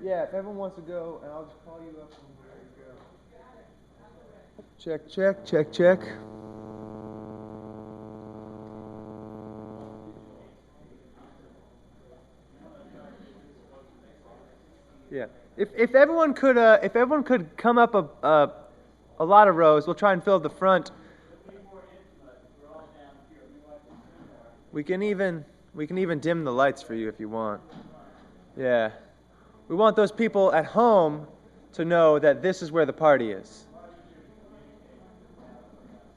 Yeah, if everyone wants to go, and I'll just call you up and we're ready to go. Check, check, check, check. Yeah. If everyone could come up a lot of rows, we'll try and fill the front. We can even dim the lights for you if you want. Yeah. We want those people at home to know that this is where the party is.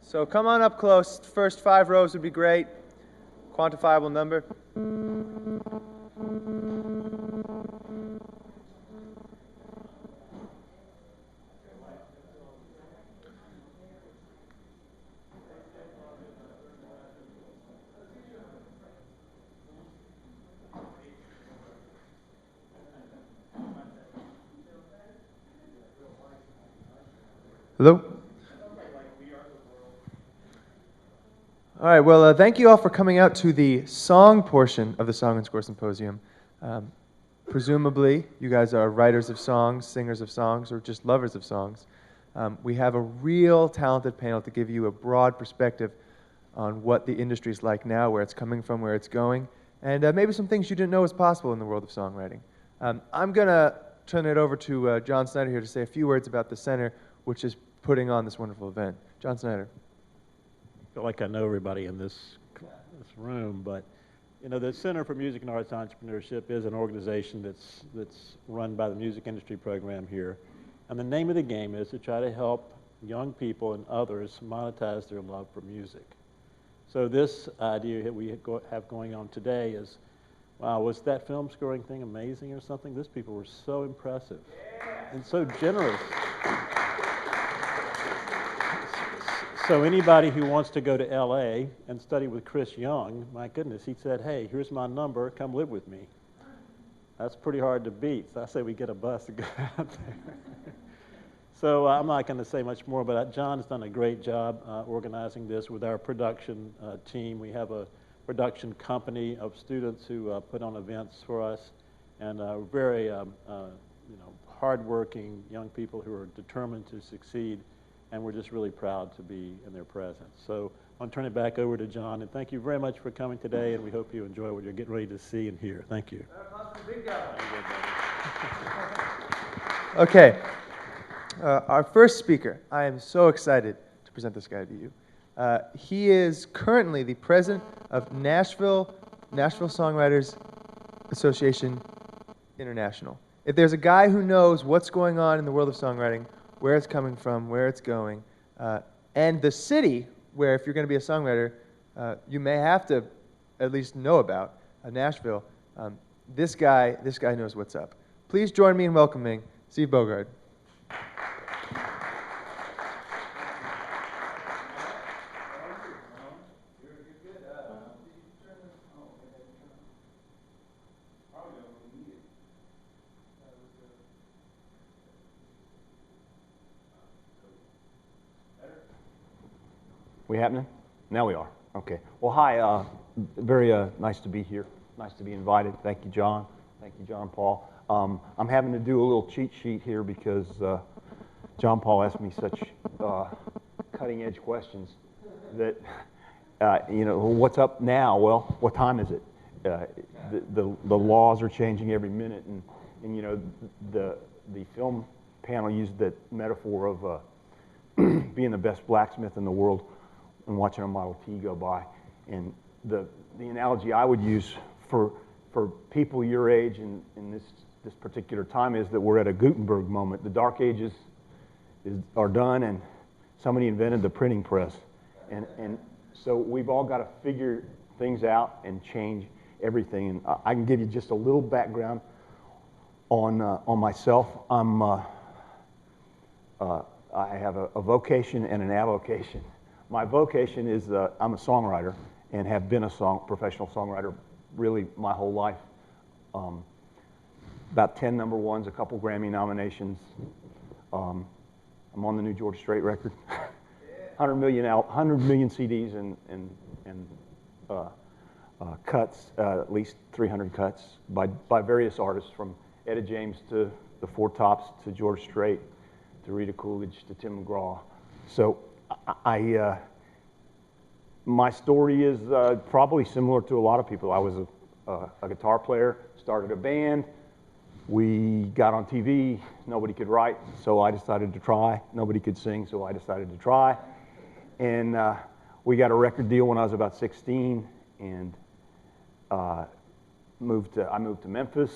So come on up close. First 5 rows would be great. Quantifiable number. Hello? All right, well, thank you all for coming out to the song portion of the Song and Score Symposium. Presumably, you guys are writers of songs, singers of songs, or just lovers of songs. We have a real talented panel to give you a broad perspective on what the industry is like now, where it's coming from, where it's going, and maybe some things you didn't know was possible in the world of songwriting. I'm going to turn it over to John Snyder here to say a few words about the center, which is putting on this wonderful event. John Snyder. I feel like I know everybody in this room, but you know, the Center for Music and Arts Entrepreneurship is an organization that's run by the Music Industry Program here. And the name of the game is to try to help young people and others monetize their love for music. So this idea that we have going on today is, wow, was that film scoring thing amazing or something? These people were so impressive and so generous. So anybody who wants to go to LA and study with Chris Young, my goodness, he said, hey, here's my number, come live with me. That's pretty hard to beat. So I say we get a bus to go out there. So I'm not going to say much more, but John's done a great job organizing this with our production team. We have a production company of students who put on events for us, and very hardworking young people who are determined to succeed, and we're just really proud to be in their presence. So I'll turn it back over to John, and thank you very much for coming today, and we hope you enjoy what you're getting ready to see and hear. Thank you. Okay. Our first speaker, I am so excited to present this guy to you. He is currently the president of Nashville Songwriters Association International. If there's a guy who knows what's going on in the world of songwriting, where it's coming from, where it's going, and the city where, if you're going to be a songwriter, you may have to at least know about, Nashville, this guy knows what's up. Please join me in welcoming Steve Bogard. We happening? Now we are. Okay. Well, hi. Very nice to be here. Nice to be invited. Thank you, John. Thank you, John Paul. I'm having to do a little cheat sheet here because John Paul asked me such cutting-edge questions that, what's up now? Well, what time is it? The laws are changing every minute, and the film panel used that metaphor of being the best blacksmith in the world and watching a Model T go by. And the analogy I would use for people your age in this particular time is that we're at a Gutenberg moment. The Dark Ages are done, and somebody invented the printing press. And so we've all got to figure things out and change everything. And I can give you just a little background on myself. I have a vocation and an avocation. My vocation is I'm a songwriter and have been a professional songwriter really my whole life. About 10 number ones, a couple Grammy nominations. I'm on the new George Strait record. 100 million CDs and cuts, at least 300 cuts by various artists from Etta James to the Four Tops to George Strait to Rita Coolidge to Tim McGraw. So my story is probably similar to a lot of people. I was a guitar player, started a band. We got on TV, nobody could write, so I decided to try. Nobody could sing, so I decided to try. And we got a record deal when I was about 16, and I moved to Memphis,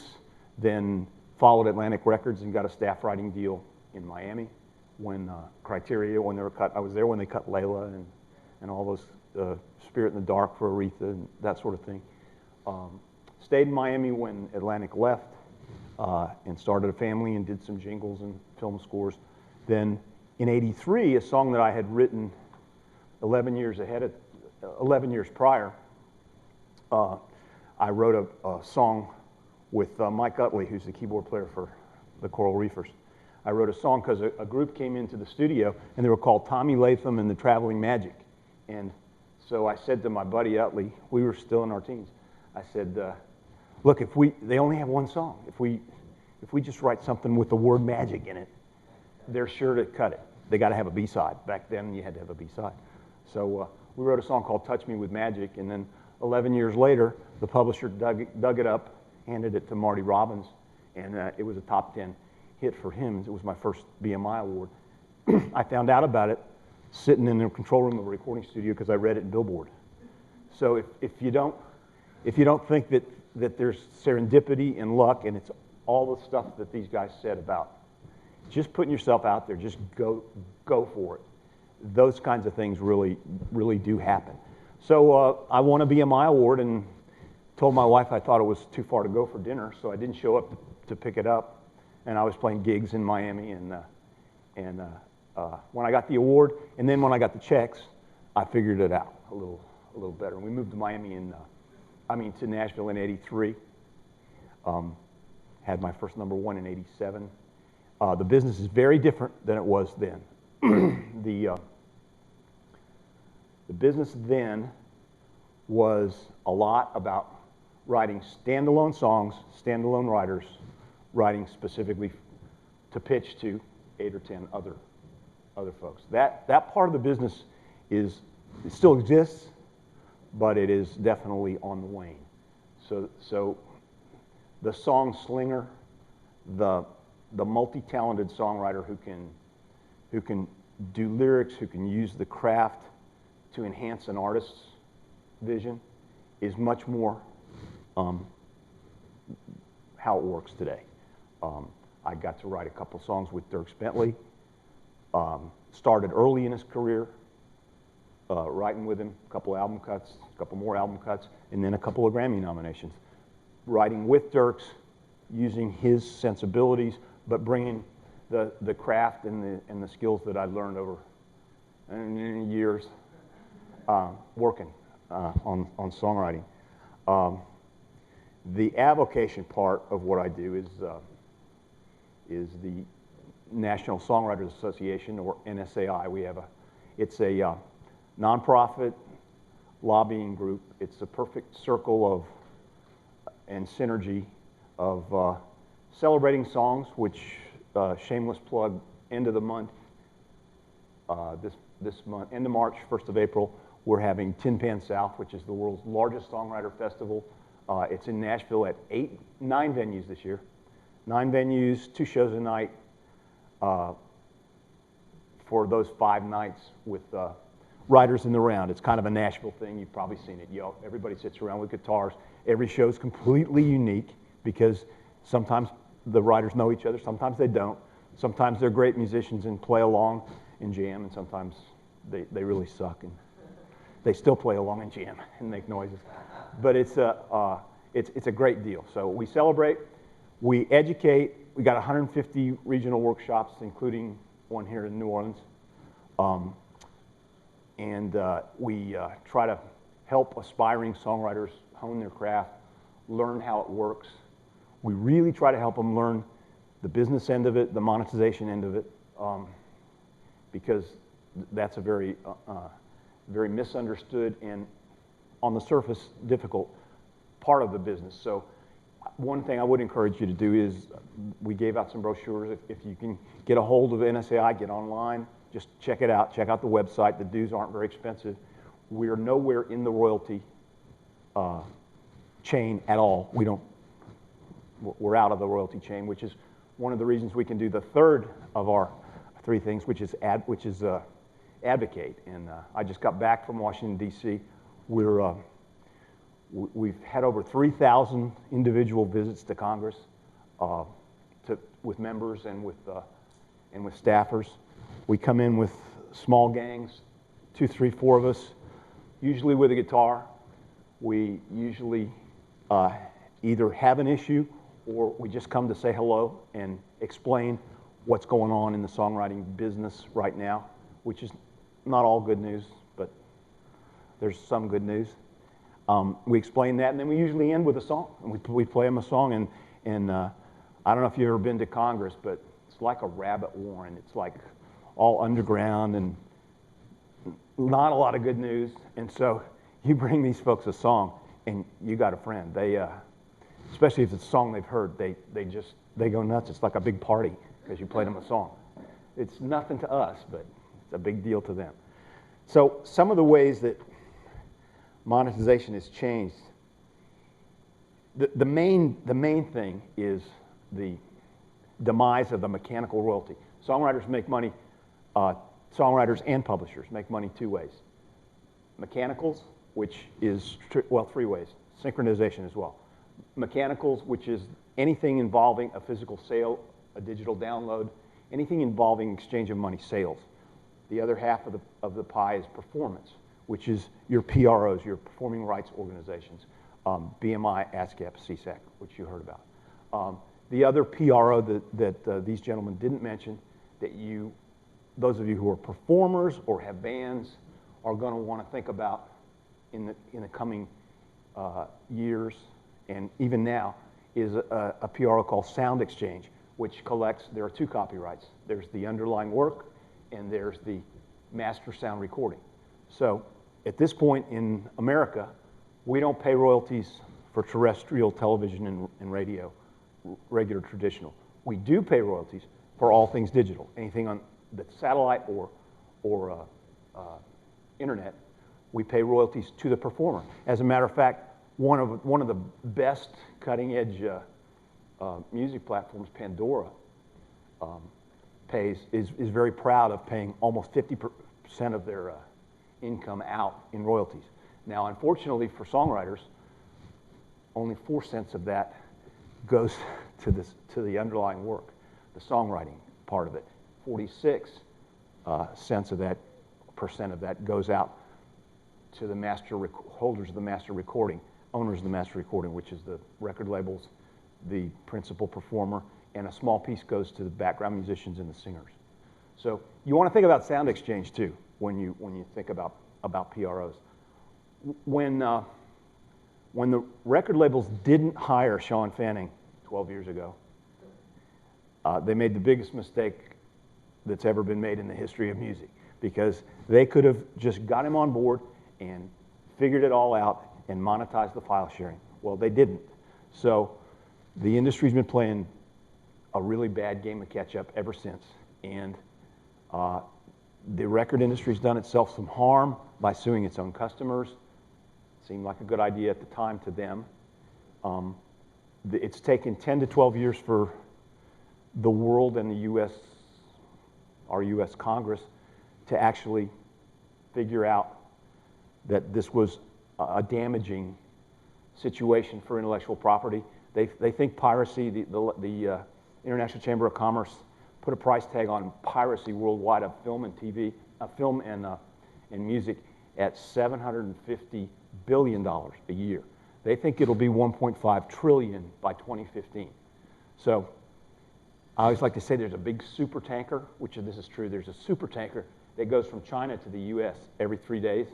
then followed Atlantic Records and got a staff writing deal in Miami when Criteria, when they were cut. I was there when they cut Layla and all those Spirit in the Dark for Aretha and that sort of thing. Stayed in Miami when Atlantic left. And started a family and did some jingles and film scores. Then in '83, a song that I had written 11 years prior, I wrote a song with Mike Utley, who's the keyboard player for the Coral Reefers. I wrote a song because a group came into the studio and they were called Tommy Latham and the Traveling Magic. And so I said to my buddy Utley, we were still in our teens, I said, look, they only have one song. If we just write something with the word magic in it, they're sure to cut it. They got to have a B-side. Back then, you had to have a B-side. So we wrote a song called Touch Me with Magic, and then 11 years later, the publisher dug it up, handed it to Marty Robbins, and it was a top 10 hit for him. It was my first BMI award. I found out about it sitting in the control room of a recording studio because I read it in Billboard. So if you don't think that there's serendipity and luck, and it's all the stuff that these guys said about just putting yourself out there, just go for it. Those kinds of things really, really do happen. So I won a BMI award and told my wife I thought it was too far to go for dinner, so I didn't show up to pick it up. And I was playing gigs in Miami, and when I got the award, and then when I got the checks, I figured it out a little better. And we moved to to Nashville in '83. Had my first #1 in '87. The business is very different than it was then. The business then was a lot about writing standalone songs, standalone writers, writing specifically to pitch to 8 or 10 other folks. That part of the business it still exists, but it is definitely on the wane. So the song slinger, the multi-talented songwriter who can do lyrics, who can use the craft to enhance an artist's vision, is much more how it works today. I got to write a couple songs with Dierks Bentley. Started early in his career, writing with him, a couple album cuts, a couple more album cuts, and then a couple of Grammy nominations. Writing with Dierks, using his sensibilities, but bringing the craft and the skills that I learned over years working on songwriting. The avocation part of what I do is the National Songwriters Association, or NSAI. It's a nonprofit lobbying group. It's a perfect circle and synergy of celebrating songs, which shameless plug, end of the month, this month, end of March, 1st of April, we're having Tin Pan South, which is the world's largest songwriter festival. It's in Nashville at 9 venues this year. 9 venues, 2 shows a night for those 5 nights with writers in the round. It's kind of a Nashville thing. You've probably seen it. Everybody sits around with guitars. Every show is completely unique because sometimes the writers know each other, sometimes they don't. Sometimes they're great musicians and play along and jam, and sometimes they really suck and they still play along and jam and make noises. But it's a great deal. So we celebrate, we educate. We got 150 regional workshops, including one here in New Orleans. We try to help aspiring songwriters hone their craft, learn how it works. We really try to help them learn the business end of it, the monetization end of it, because that's a very misunderstood and, on the surface, difficult part of the business. So one thing I would encourage you to do is, we gave out some brochures. If you can get a hold of NSAI, get online, just check it out. Check out the website. The dues aren't very expensive. We're nowhere in the royalty chain at all. We're out of the royalty chain, which is one of the reasons we can do the third of our three things, which is advocate. And I just got back from Washington, D.C. We've had over 3,000 individual visits to Congress with members and with staffers. We come in with small gangs, 2, 3, 4 of us, usually with a guitar. We usually either have an issue or we just come to say hello and explain what's going on in the songwriting business right now, which is not all good news, but there's some good news. We explain that, and then we usually end with a song. And we play them a song, and I don't know if you've ever been to Congress, but it's like a rabbit warren. It's like all underground and not a lot of good news. And so you bring these folks a song, and you got a friend. They, especially if it's a song they've heard, they go nuts. It's like a big party because you played them a song. It's nothing to us, but it's a big deal to them. So some of the ways that monetization has changed, the main thing is the demise of the mechanical royalty. Songwriters make money, songwriters and publishers make money 2 ways. Mechanicals, which is, well, 3 ways. Synchronization as well. Mechanicals, which is anything involving a physical sale, a digital download, anything involving exchange of money, sales. The other half of the pie is performance, which is your PROs, your performing rights organizations, BMI, ASCAP, CSAC, which you heard about. The other PRO that these gentlemen didn't mention, that those of you who are performers or have bands are going to want to think about in the coming years, and even now, is a PRO called Sound Exchange, which collects, there are 2 copyrights. There's the underlying work, and there's the master sound recording. So at this point in America, we don't pay royalties for terrestrial television and radio, regular traditional. We do pay royalties for all things digital, anything on the satellite or internet. We pay royalties to the performer. As a matter of fact, one of the best cutting-edge music platforms, Pandora, is very proud of paying almost 50% of their income out in royalties. Now, unfortunately for songwriters, only 4 cents of that goes to the underlying work, the songwriting part of it. 46 cents of that, percent of that goes out to the holders of the master recording, owners of the master recording, which is the record labels, the principal performer, and a small piece goes to the background musicians and the singers. So you want to think about Sound Exchange too when you think about PROs. When the record labels didn't hire Sean Fanning 12 years ago, they made the biggest mistake that's ever been made in the history of music, because they could have just got him on board and figured it all out and monetized the file sharing. Well, they didn't. So the industry's been playing a really bad game of catch up ever since. And the record industry's done itself some harm by suing its own customers. Seemed like a good idea at the time to them. It's taken 10 to 12 years for the world and the U.S., our U.S. Congress, to actually figure out that this was a damaging situation for intellectual property. They think piracy, the International Chamber of Commerce put a price tag on piracy worldwide of film and TV, film and music at $750 billion a year. They think it'll be 1.5 trillion by 2015. So I always like to say there's a big super tanker, which this is true. There's a super tanker that goes from China to the U.S. every 3 days.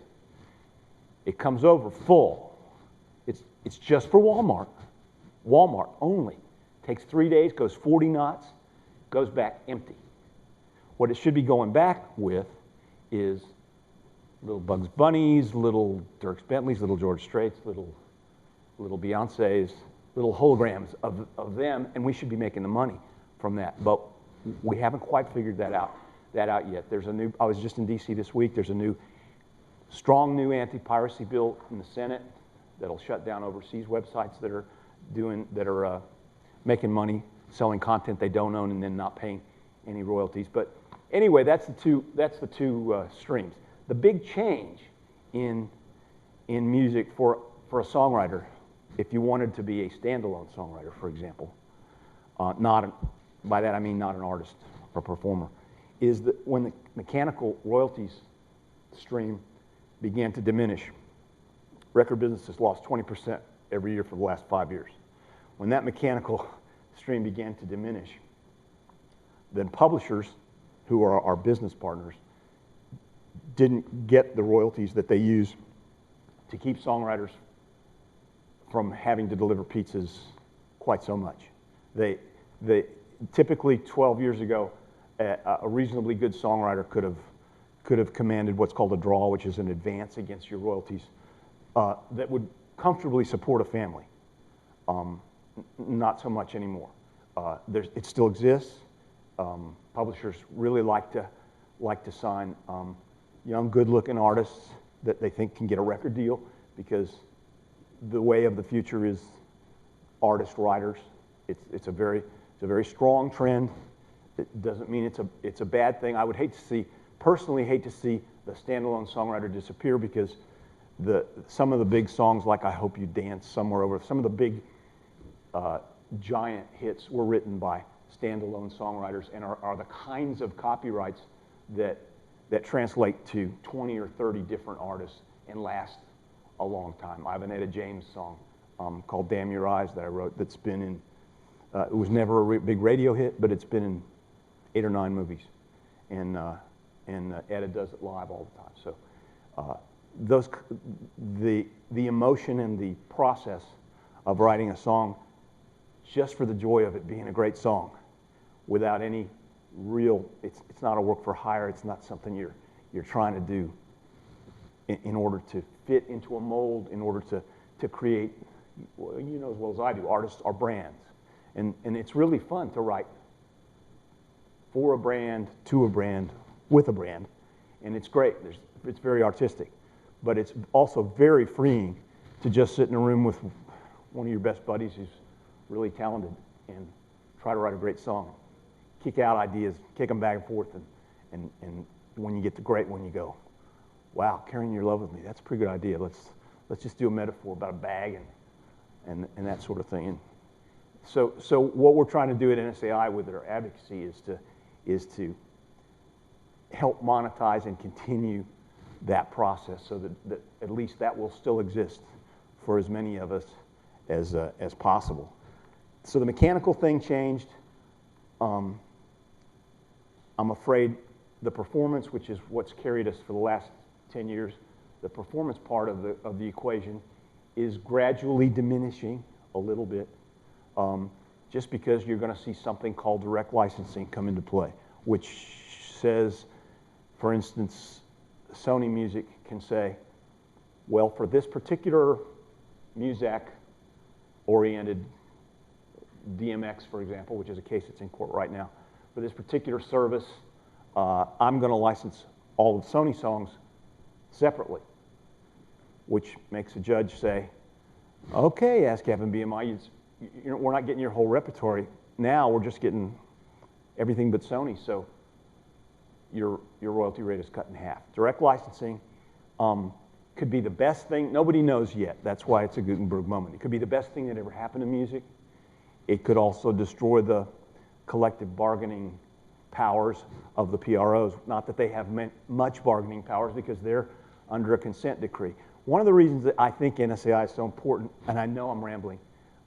It comes over full. It's just for Walmart. Walmart only. Takes 3 days, goes 40 knots, goes back empty. What it should be going back with is little Bugs Bunnies, little Dierks Bentleys, little George Straits, little Beyoncés, little holograms of them, and we should be making the money from that. But we haven't quite figured that out yet. There's a new, I was just in DC this week, there's a strong new anti-piracy bill in the Senate that'll shut down overseas websites that are making money selling content they don't own and then not paying any royalties. But anyway, that's the two streams. The big change in music for a songwriter, if you wanted to be a standalone songwriter, for example, by that I mean not an artist or performer, is that when the mechanical royalties stream began to diminish, record business has lost 20% every year for the last 5 years. When that mechanical stream began to diminish, then publishers, who are our business partners, didn't get the royalties that they use to keep songwriters from having to deliver pizzas quite so much. They typically 12 years ago, a reasonably good songwriter could have commanded what's called a draw, which is an advance against your royalties, that would comfortably support a family. Not so much anymore. It still exists. Publishers really like to sign young, good-looking artists that they think can get a record deal, because the way of the future is artist-writers. It's a very strong trend. It doesn't mean it's a bad thing. I would personally hate to see the standalone songwriter disappear, because some of the big songs, like I Hope You Dance Somewhere Over, some of the big giant hits were written by standalone songwriters and are the kinds of copyrights that translate to 20 or 30 different artists and last a long time. I have an Etta James song called Damn Your Eyes that I wrote that's been in, it was never a big radio hit, but it's been in 8 or 9 movies. And Etta does it live all the time. So the emotion and the process of writing a song just for the joy of it being a great song, without any real, it's not a work for hire, it's not something you're trying to do in order to fit into a mold, in order to create, well, you know as well as I do, artists are brands. And it's really fun to write for a brand, to a brand, with a brand, and it's great. It's very artistic, but it's also very freeing to just sit in a room with one of your best buddies who's really talented and try to write a great song. Kick out ideas, kick them back and forth, and when you get the great one, you go, wow, carrying your love with me, that's a pretty good idea. Let's just do a metaphor about a bag and that sort of thing. And so what we're trying to do at NSAI with our advocacy is to help monetize and continue that process, so that at least that will still exist for as many of us as possible. So the mechanical thing changed. I'm afraid the performance, which is what's carried us for the last 10 years, the performance part of the equation is gradually diminishing a little bit, just because you're going to see something called direct licensing come into play, which says, for instance, Sony Music can say, well, for this particular Muzak-oriented DMX, for example, which is a case that's in court right now, for this particular service, I'm going to license all of Sony songs separately, which makes a judge say, okay, ASCAP and BMI, we're not getting your whole repertory. Now we're just getting everything but Sony, so your royalty rate is cut in half. Direct licensing could be the best thing. Nobody knows yet. That's why it's a Gutenberg moment. It could be the best thing that ever happened to music. It could also destroy the collective bargaining powers of the PROs. Not that they have much bargaining powers, because they're under a consent decree. One of the reasons that I think NSAI is so important, and I know I'm rambling,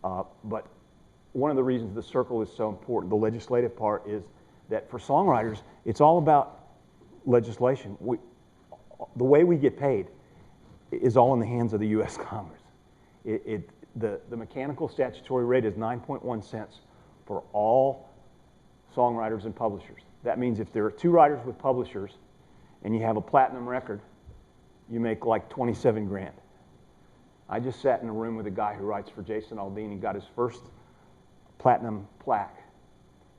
but one of the reasons the circle is so important, the legislative part, is that for songwriters, it's all about legislation. The way we get paid is all in the hands of the U.S. Congress. The mechanical statutory rate is 9.1 cents for all songwriters and publishers. That means if there are 2 writers with publishers and you have a platinum record, you make like 27 grand. I just sat in a room with a guy who writes for Jason Aldean. He got his first platinum plaque,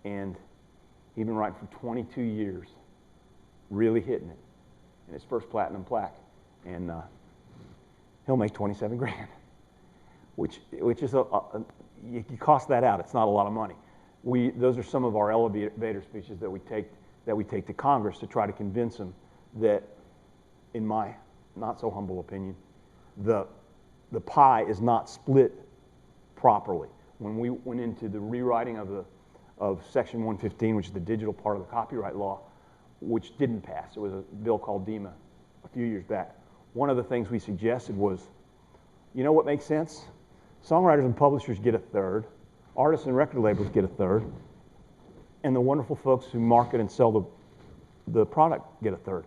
and he's been writing for 22 years, really hitting it, and his first platinum plaque, and he'll make 27 grand, which is you cost that out. It's not a lot of money. Those are some of our elevator speeches that we take to Congress to try to convince them that, in my not so humble opinion, the pie is not split properly. When we went into the rewriting of Section 115, which is the digital part of the copyright law, which didn't pass, it was a bill called DEMA a few years back. One of the things we suggested was, you know what makes sense? Songwriters and publishers get a third, artists and record labels get a third, and the wonderful folks who market and sell the product get a third.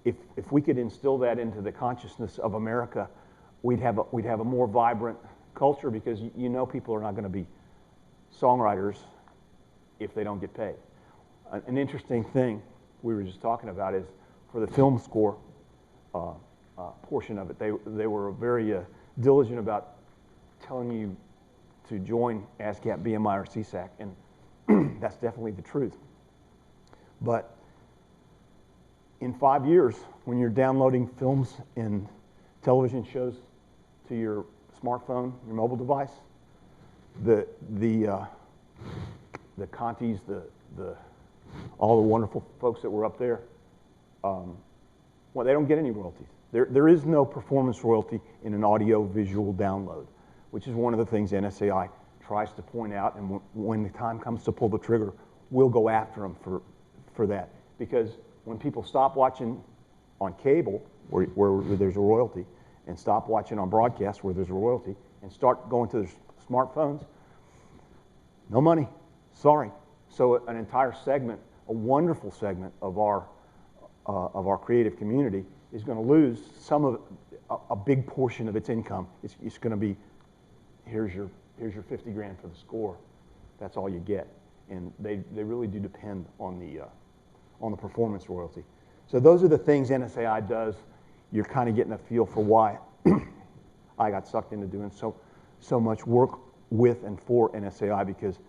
If we could instill that into the consciousness of America, we'd have a more vibrant culture, because you know people are not going to be songwriters if they don't get paid. An interesting thing we were just talking about is for the film score portion of it, they were very diligent about telling you to join ASCAP, BMI, or CSAC, and that's definitely the truth. But in 5 years, when you're downloading films and television shows to your smartphone, your mobile device, the Contis, all the wonderful folks that were up there, well, they don't get any royalties. There is no performance royalty in an audio-visual download, which is one of the things NSAI tries to point out, and when the time comes to pull the trigger, we'll go after them for that. Because when people stop watching on cable, where there's a royalty, and stop watching on broadcast, where there's a royalty, and start going to their smartphones, no money, sorry. So an entire segment, a wonderful segment of our creative community is going to lose a big portion of its income. It's going to be, here's your 50 grand for the score. That's all you get. And they really do depend on the performance royalty. So those are the things NSAI does. You're kind of getting a feel for why I got sucked into doing so much work with and for NSAI, because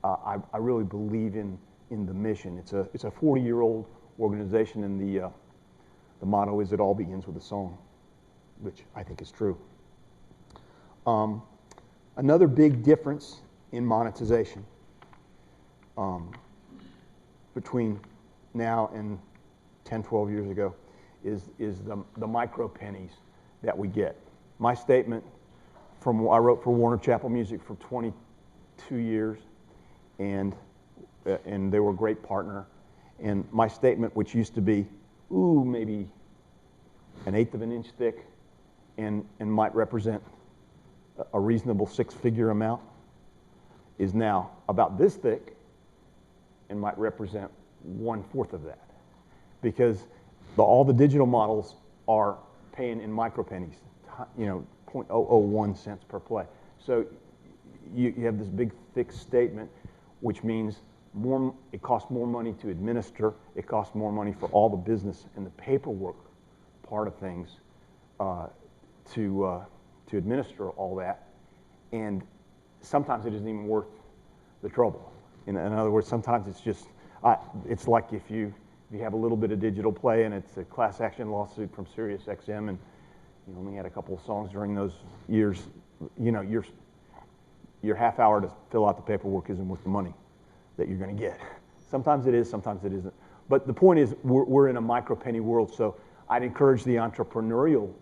I really believe in the mission. It's a 40-year-old organization, and the motto is, "It all begins with a song," which I think is true. Another big difference in monetization between now and 10, 12 years ago is the micro pennies that we get. My statement I wrote for Warner Chappell Music for 22 years, and they were a great partner. And my statement, which used to be, maybe 1/8 of an inch thick, and might represent a reasonable six-figure amount, is now about this thick and might represent 1/4 of that, because all the digital models are paying in micro pennies, 0.001 cents per play. So you have this big thick statement, which means it costs more money to administer. It costs more money for all the business and the paperwork part of things to administer all that, and sometimes it isn't even worth the trouble. In other words, sometimes it's just it's like if you have a little bit of digital play and it's a class action lawsuit from Sirius XM, and you only had a couple of songs during those years, your half hour to fill out the paperwork isn't worth the money that you're going to get. Sometimes it is, sometimes it isn't. But the point is, we're in a micro penny world, so I'd encourage the entrepreneurial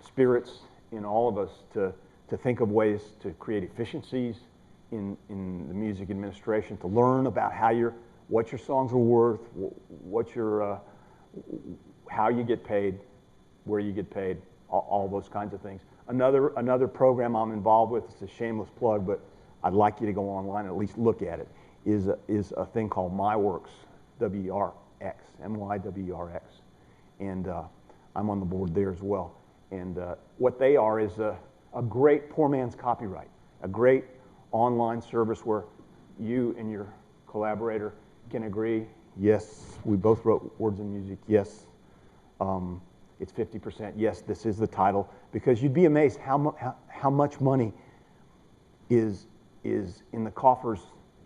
spirits in all of us to think of ways to create efficiencies in the music administration, to learn about what your songs are worth, how you get paid, where you get paid, all those kinds of things. Another program I'm involved with, it's a shameless plug, but I'd like you to go online and at least look at it, is a thing called MyWorks, WRX, MYWRX. And I'm on the board there as well. And what they are is a great poor man's copyright, a great online service where you and your collaborator can agree, yes, we both wrote words and music, yes, it's 50%. Yes, this is the title, because you'd be amazed how much money is in the coffers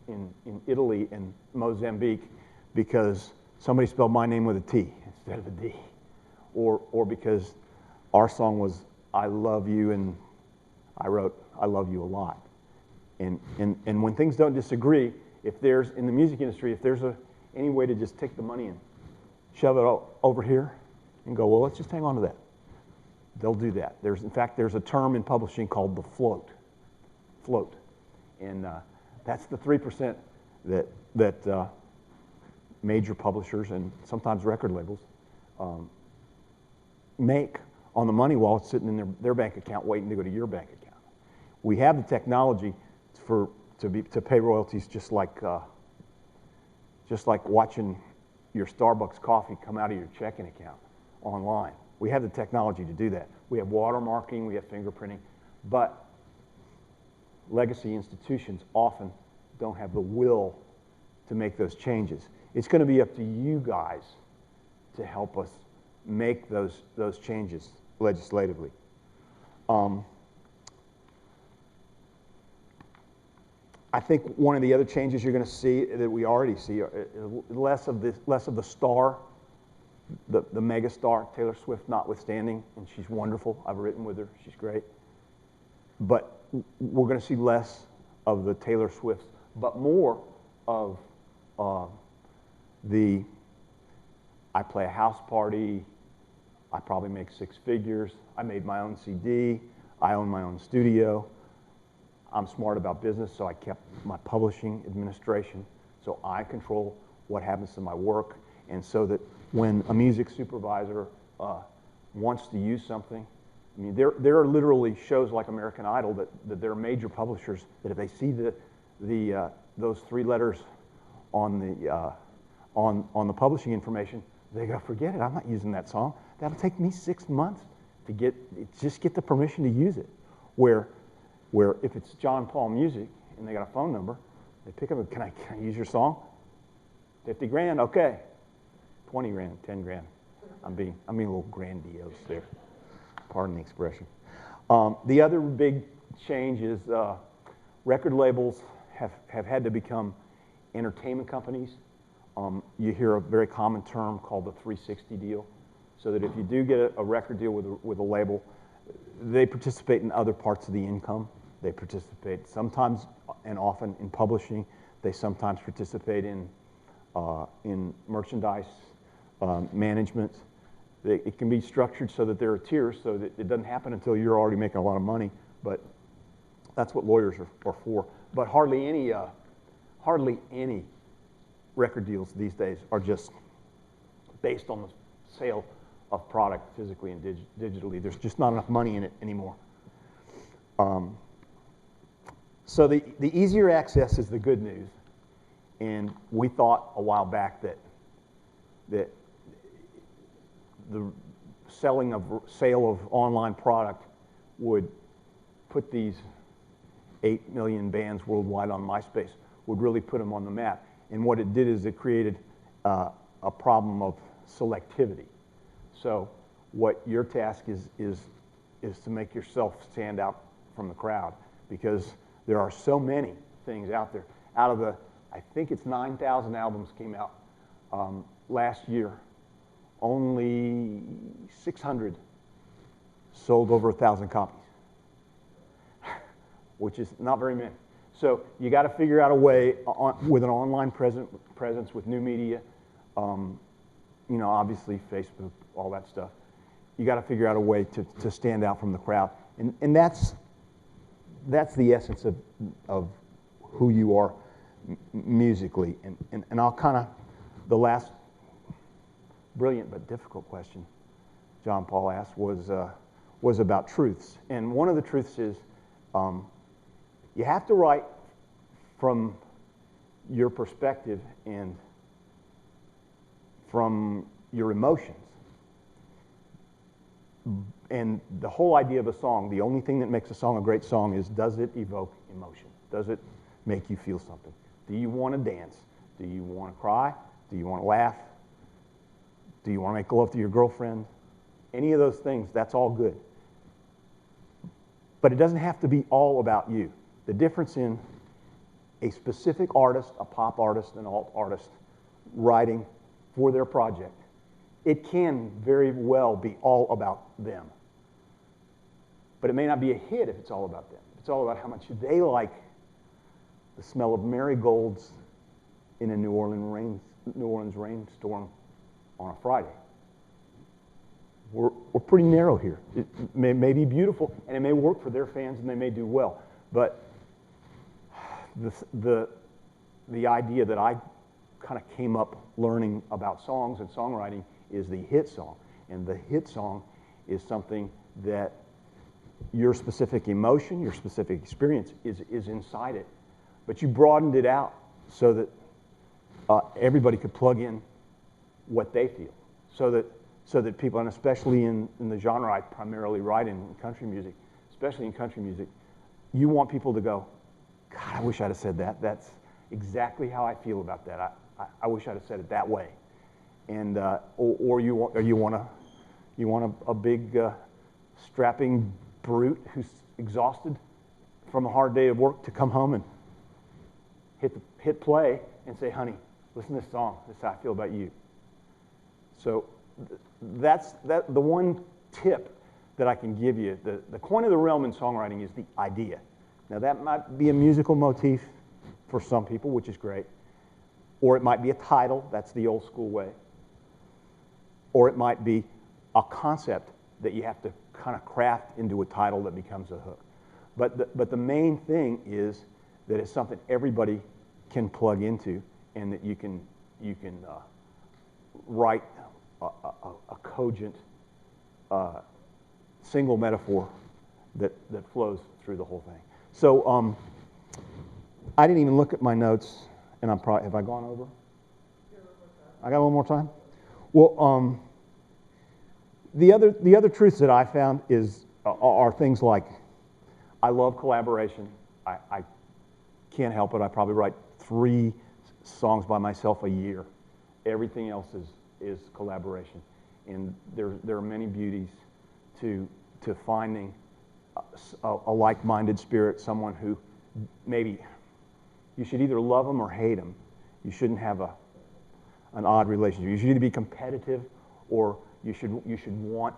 in Italy and Mozambique because somebody spelled my name with a T instead of a D, or because our song was I love you and I wrote I love you a lot. And when things don't disagree, if there's, in the music industry, if there's any way to just take the money and shove it over here and go, well, let's just hang on to that, they'll do that. In fact, there's a term in publishing called the float. And that's the 3% that major publishers and sometimes record labels make on the money while it's sitting in their bank account waiting to go to your bank account. We have the technology to pay royalties just like watching your Starbucks coffee come out of your checking account online. We have the technology to do that. We have watermarking, we have fingerprinting, but legacy institutions often don't have the will to make those changes. It's going to be up to you guys to help us make those changes legislatively. I think one of the other changes you're going to see that we already see are less of the star, the mega star, Taylor Swift notwithstanding, and she's wonderful. I've written with her; she's great. But we're going to see less of the Taylor Swifts, but more of the I play a house party, I probably make 6 figures, I made my own CD, I own my own studio, I'm smart about business, so I kept my publishing administration, so I control what happens to my work, and so that when a music supervisor wants to use something, I mean, there are literally shows like American Idol that there are major publishers that if they see those 3 letters on the publishing information, they go, forget it, I'm not using that song. That'll take me 6 months to get the permission to use it. Where if it's John Paul Music and they got a phone number, they pick up and can I use your song? 50 grand, okay. 20 grand, 10 grand. I'm being a little grandiose there. Pardon the expression. The other big change is record labels have had to become entertainment companies. You hear a very common term called the 360 deal, so that if you do get a record deal with a label, they participate in other parts of the income. They participate sometimes and often in publishing. They sometimes participate in merchandise management. It can be structured so that there are tiers, so that it doesn't happen until you're already making a lot of money. But that's what lawyers are for. But hardly any record deals these days are just based on the sale of product physically and digitally. There's just not enough money in it anymore. So the easier access is the good news. And we thought a while back that the sale of online product would put these 8 million bands worldwide on MySpace, would really put them on the map. And what it did is it created a problem of selectivity. So what your task is to make yourself stand out from the crowd, because there are so many things out there. Out of I think it's 9,000 albums came out last year, only 600 sold over 1,000 copies, which is not very many. So you got to figure out a way with an online presence with new media, obviously Facebook, all that stuff. You got to figure out a way to stand out from the crowd, and that's the essence of who you are musically. And I'll kind of, the last brilliant but difficult question John Paul asked was about truths. And one of the truths is you have to write from your perspective and from your emotions. And the whole idea of a song, the only thing that makes a song a great song is, does it evoke emotion? Does it make you feel something? Do you want to dance? Do you want to cry? Do you want to laugh? Do you want to make love to your girlfriend? any of those things, that's all good. But it doesn't have to be all about you. The difference in a specific artist, a pop artist, an alt artist, writing for their project, it can very well be all about them. But it may not be a hit if it's all about them. It's all about how much they like the smell of marigolds in a New Orleans rainstorm on a Friday. We're pretty narrow here. It may be beautiful, and it may work for their fans, and they may do well. But the idea that I kind of came up learning about songs and songwriting is the hit song. And the hit song is something that your specific emotion, your specific experience is inside it. But you broadened it out so that everybody could plug in what they feel. So that people, and especially in the genre I primarily write in country music, especially in country music, you want people to go, God, I wish I'd have said that. That's exactly how I feel about that. I wish I'd have said it that way. And or you want a big strapping brute who's exhausted from a hard day of work to come home and hit play and say, honey, listen to this song. This is how I feel about you. So that's the one tip that I can give you. The coin of the realm in songwriting is the idea. Now that might be a musical motif for some people, which is great. Or it might be a title, that's the old school way. Or it might be a concept that you have to kind of craft into a title that becomes a hook. But the main thing is that it's something everybody can plug into, and that you can write a cogent single metaphor that flows through the whole thing. So I didn't even look at my notes, and have I gone over? I got a little more time? Well, the other truths that I found are things like, I love collaboration. I can't help it. I probably write 3 songs by myself a year. Everything else is collaboration. And there are many beauties to finding a like-minded spirit, someone who maybe you should either love them or hate them. You shouldn't have an odd relationship. You should either be competitive, or you should want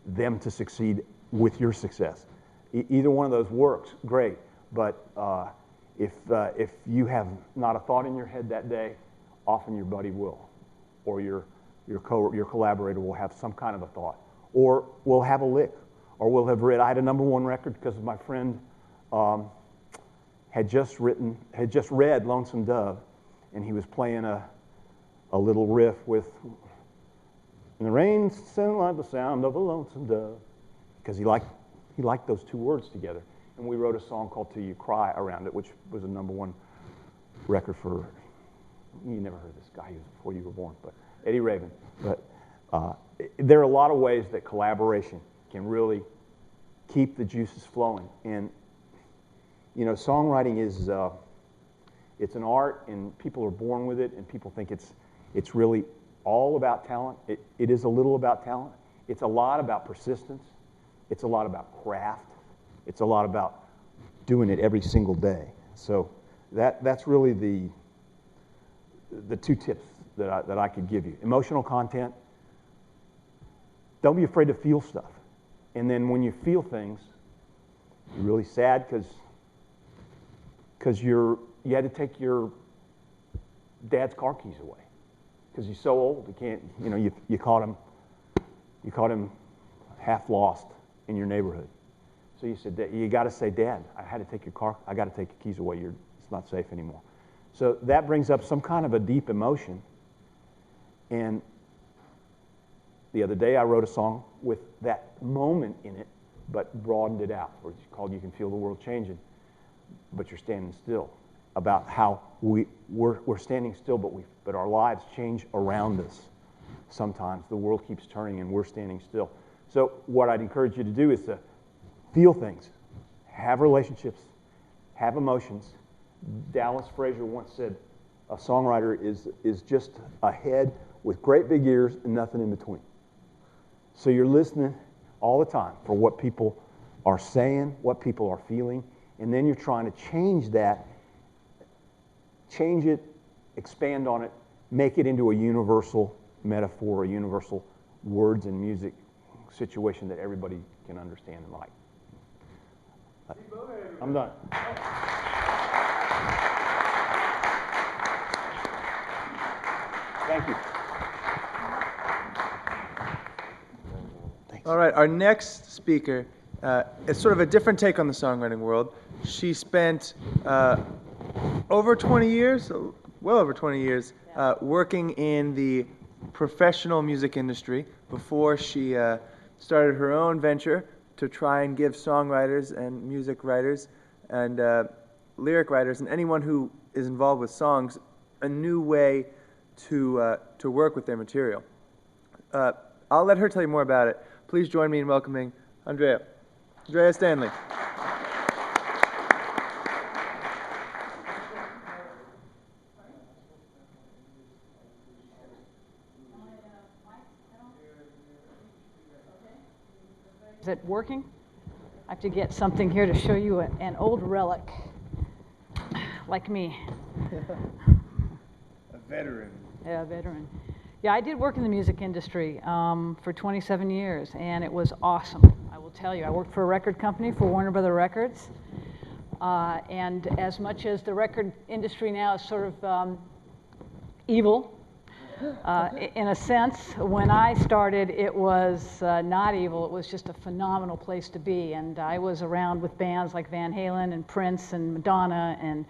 them to succeed with your success. Either one of those works, great. But if you have not a thought in your head that day, often your buddy will, or your collaborator will have some kind of a thought, or will have a lick, or will have read. I had a #1 record because my friend had just read Lonesome Dove, and he was playing a little riff with, and the rain sounded like the sound of a lonesome dove, because he liked those 2 words together. And we wrote a song called Till You Cry around it, which was a #1 record for, you never heard of this guy, he was before you were born, but Eddie Raven. But there are a lot of ways that collaboration can really keep the juices flowing. And you know, songwriting is it's an art, and people are born with it, and people think it's really all about talent. It is a little about talent. It's a lot about persistence. It's a lot about craft. It's a lot about doing it every single day. So that's really the 2 tips that I could give you. Emotional content. Don't be afraid to feel stuff. And then when you feel things, you're really sad because you had to take your dad's car keys away because he's so old he can't. You know, you caught him half lost in your neighborhood. So you said, you got to say, Dad, I had to take your car. I got to take your keys away. It's not safe anymore. So that brings up some kind of a deep emotion. And the other day I wrote a song with that moment in it, but broadened it out. It's called "You Can Feel the World Changing," but you're standing still. About how we're standing still, but our lives change around us. Sometimes the world keeps turning and we're standing still. So what I'd encourage you to do is to feel things, have relationships, have emotions. Dallas Frazier once said, a songwriter is just a head with great big ears and nothing in between. So you're listening all the time for what people are saying, what people are feeling, and then you're trying to change that, change it, expand on it, make it into a universal metaphor, a universal words and music situation that everybody can understand and like. I'm done. Thank you. All right, our next speaker is sort of a different take on the songwriting world. She spent over 20 years, well over 20 years, working in the professional music industry before she started her own venture to try and give songwriters and music writers and lyric writers and anyone who is involved with songs a new way to work with their material. I'll let her tell you more about it. Please join me in welcoming Andrea Stanley. Is it working? I have to get something here to show you an old relic, like me. A veteran. Yeah, a veteran. Yeah, I did work in the music industry for 27 years, and it was awesome. I will tell you, I worked for a record company, for Warner Brothers Records, and as much as the record industry now is sort of evil, in a sense, when I started, it was not evil. It was just a phenomenal place to be, and I was around with bands like Van Halen and Prince and Madonna, and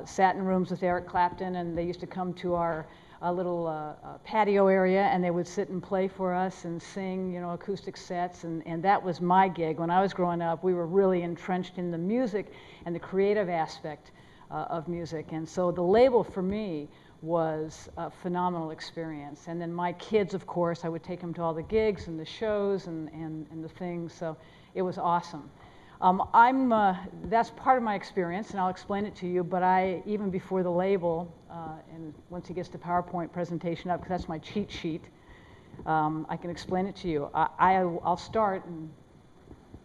sat in rooms with Eric Clapton, and they used to come to our little patio area, and they would sit and play for us and sing, you know, acoustic sets, and that was my gig. When I was growing up, we were really entrenched in the music and the creative aspect of music, and so the label for me was a phenomenal experience. And then my kids, of course, I would take them to all the gigs and the shows and the things, so it was awesome. That's part of my experience, and I'll explain it to you, but even before the label, and once he gets the PowerPoint presentation up, because that's my cheat sheet, I can explain it to you. I'll start, and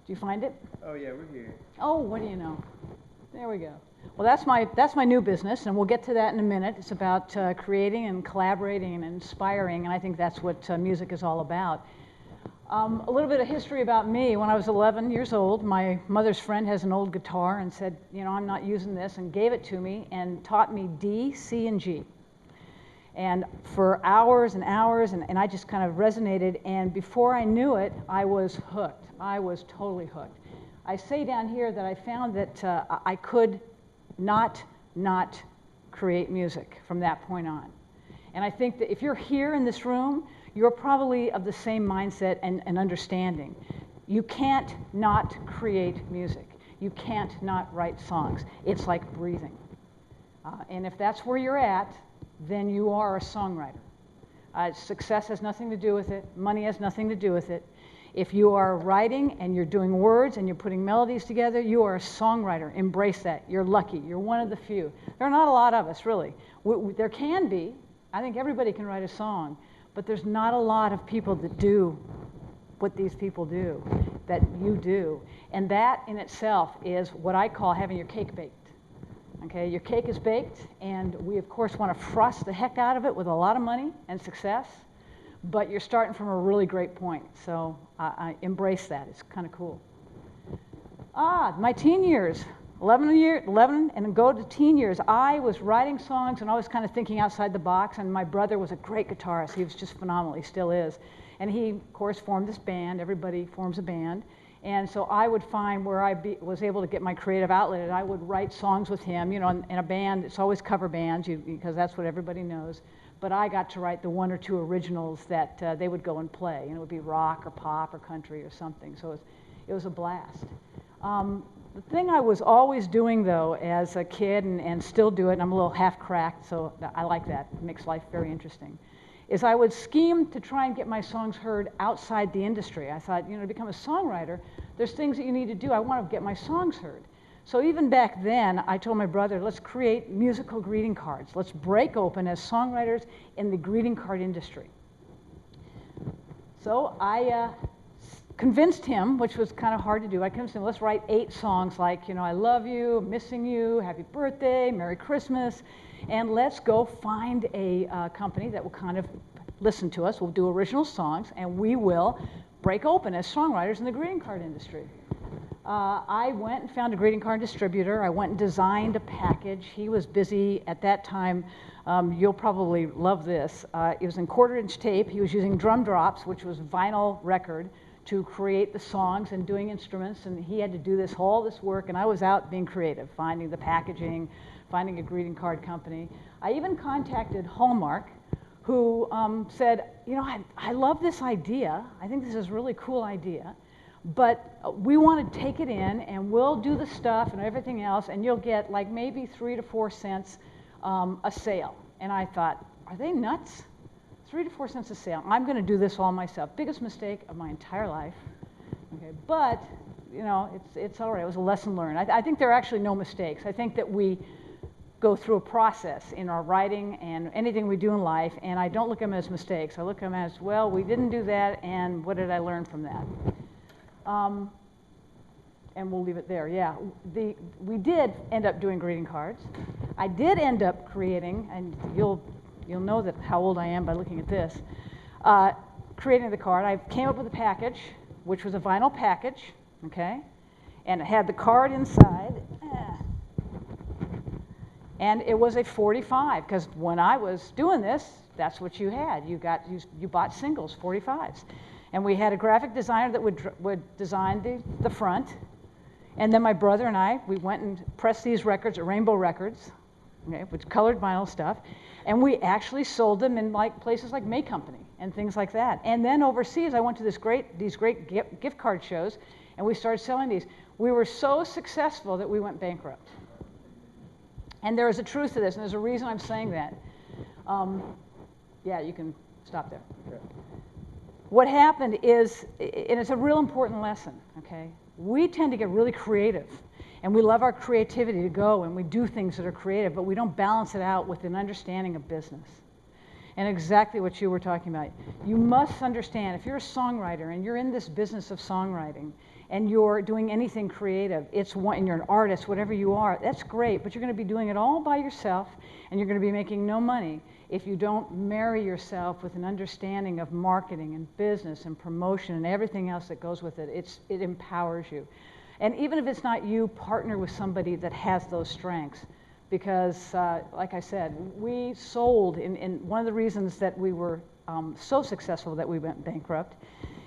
do you find it? Oh yeah, we're here. Oh, what do you know? There we go. Well, that's my new business, and we'll get to that in a minute. It's about creating and collaborating and inspiring, and I think that's what music is all about. A little bit of history about me. When I was 11 years old, my mother's friend has an old guitar and said, you know, I'm not using this, and gave it to me and taught me D, C, and G. And for hours and hours, and I just kind of resonated, and before I knew it, I was hooked. I was totally hooked. I say down here that I found that I could not create music from that point on. And I think that if you're here in this room, you're probably of the same mindset and understanding. You can't not create music. You can't not write songs. It's like breathing. And if that's where you're at, then you are a songwriter. Success has nothing to do with it. Money has nothing to do with it. If you are writing and you're doing words and you're putting melodies together, you are a songwriter. Embrace that. You're lucky. You're one of the few. There are not a lot of us, really. There can be. I think everybody can write a song. But there's not a lot of people that do what these people do, that you do. And that in itself is what I call having your cake baked. Okay, your cake is baked, and we, of course, want to frost the heck out of it with a lot of money and success. But you're starting from a really great point, so I embrace that. It's kind of cool. My teen years, 11 and go to teen years, I was writing songs and always kind of thinking outside the box, and my brother was a great guitarist. He was just phenomenal. He still is. And he, of course, formed this band. Everybody forms a band. And so I would find where I was able to get my creative outlet, and I would write songs with him. You know, in a band, it's always cover bands because that's what everybody knows. But I got to write the one or two originals that they would go and play. And it would be rock or pop or country or something. So it was a blast. The thing I was always doing, though, as a kid, and still do it, and I'm a little half-cracked, so I like that. It makes life very interesting, is I would scheme to try and get my songs heard outside the industry. I thought, you know, to become a songwriter, there's things that you need to do. I want to get my songs heard. So even back then, I told my brother, let's create musical greeting cards. Let's break open as songwriters in the greeting card industry. So I convinced him, which was kind of hard to do. I convinced him, let's write 8 songs like, you know, I love you, missing you, happy birthday, Merry Christmas, and let's go find a company that will kind of listen to us. We'll do original songs, and we will break open as songwriters in the greeting card industry. I went and found a greeting card distributor. I went and designed a package. He was busy at that time. You'll probably love this. It was in 1/4-inch tape. He was using drum drops, which was vinyl record, to create the songs and doing instruments, and he had to do all this work, and I was out being creative, finding the packaging, finding a greeting card company. I even contacted Hallmark, who said, you know, I love this idea. I think this is a really cool idea, but we want to take it in, and we'll do the stuff and everything else, and you'll get like maybe 3 to 4 cents a sale. And I thought, are they nuts? 3 to 4 cents a sale. I'm going to do this all myself. Biggest mistake of my entire life. Okay, but you know, it's all right. It was a lesson learned. I think there are actually no mistakes. I think that we go through a process in our writing and anything we do in life, and I don't look at them as mistakes. I look at them as, well, we didn't do that, and what did I learn from that? And we'll leave it there. Yeah, we did end up doing greeting cards. I did end up creating, and you'll know that how old I am by looking at this, creating the card. I came up with a package, which was a vinyl package, okay? And it had the card inside. And it was a 45, because when I was doing this, that's what you had. You bought singles, 45s. And we had a graphic designer that would design the front. And then my brother and I, we went and pressed these records at Rainbow Records, okay, with colored vinyl stuff. And we actually sold them in like places like May Company and things like that. And then overseas, I went to these great gift card shows, and we started selling these. We were so successful that we went bankrupt. And there is a truth to this, and there's a reason I'm saying that. Yeah, you can stop there. Okay. What happened is, and it's a real important lesson, okay? We tend to get really creative, and we love our creativity to go, and we do things that are creative, but we don't balance it out with an understanding of business. And exactly what you were talking about. You must understand, if you're a songwriter and you're in this business of songwriting, and you're doing anything creative, and you're an artist, whatever you are, that's great, but you're going to be doing it all by yourself, and you're going to be making no money if you don't marry yourself with an understanding of marketing and business and promotion and everything else that goes with it. It empowers you. And even if it's not you, partner with somebody that has those strengths. Because, like I said, we sold, in one of the reasons that we were so successful that we went bankrupt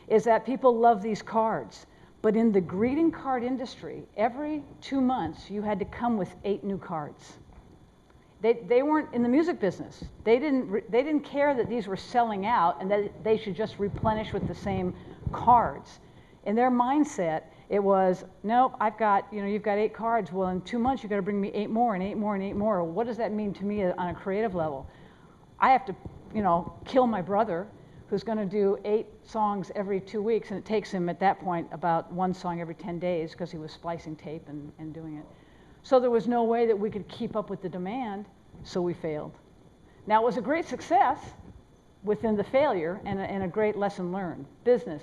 is that people love these cards. But in the greeting card industry, every 2 months, you had to come with 8 new cards. They weren't in the music business. They didn't care that these were selling out and that they should just replenish with the same cards. In their mindset, it was, nope, you've got 8 cards. Well, in 2 months, you've got to bring me 8 more and 8 more and 8 more. What does that mean to me on a creative level? I have to, kill my brother, who's going to do 8 songs every 2 weeks, and it takes him at that point about 1 song every 10 days because he was splicing tape and doing it. So there was no way that we could keep up with the demand, so we failed. Now, it was a great success within the failure and a great lesson learned. Business,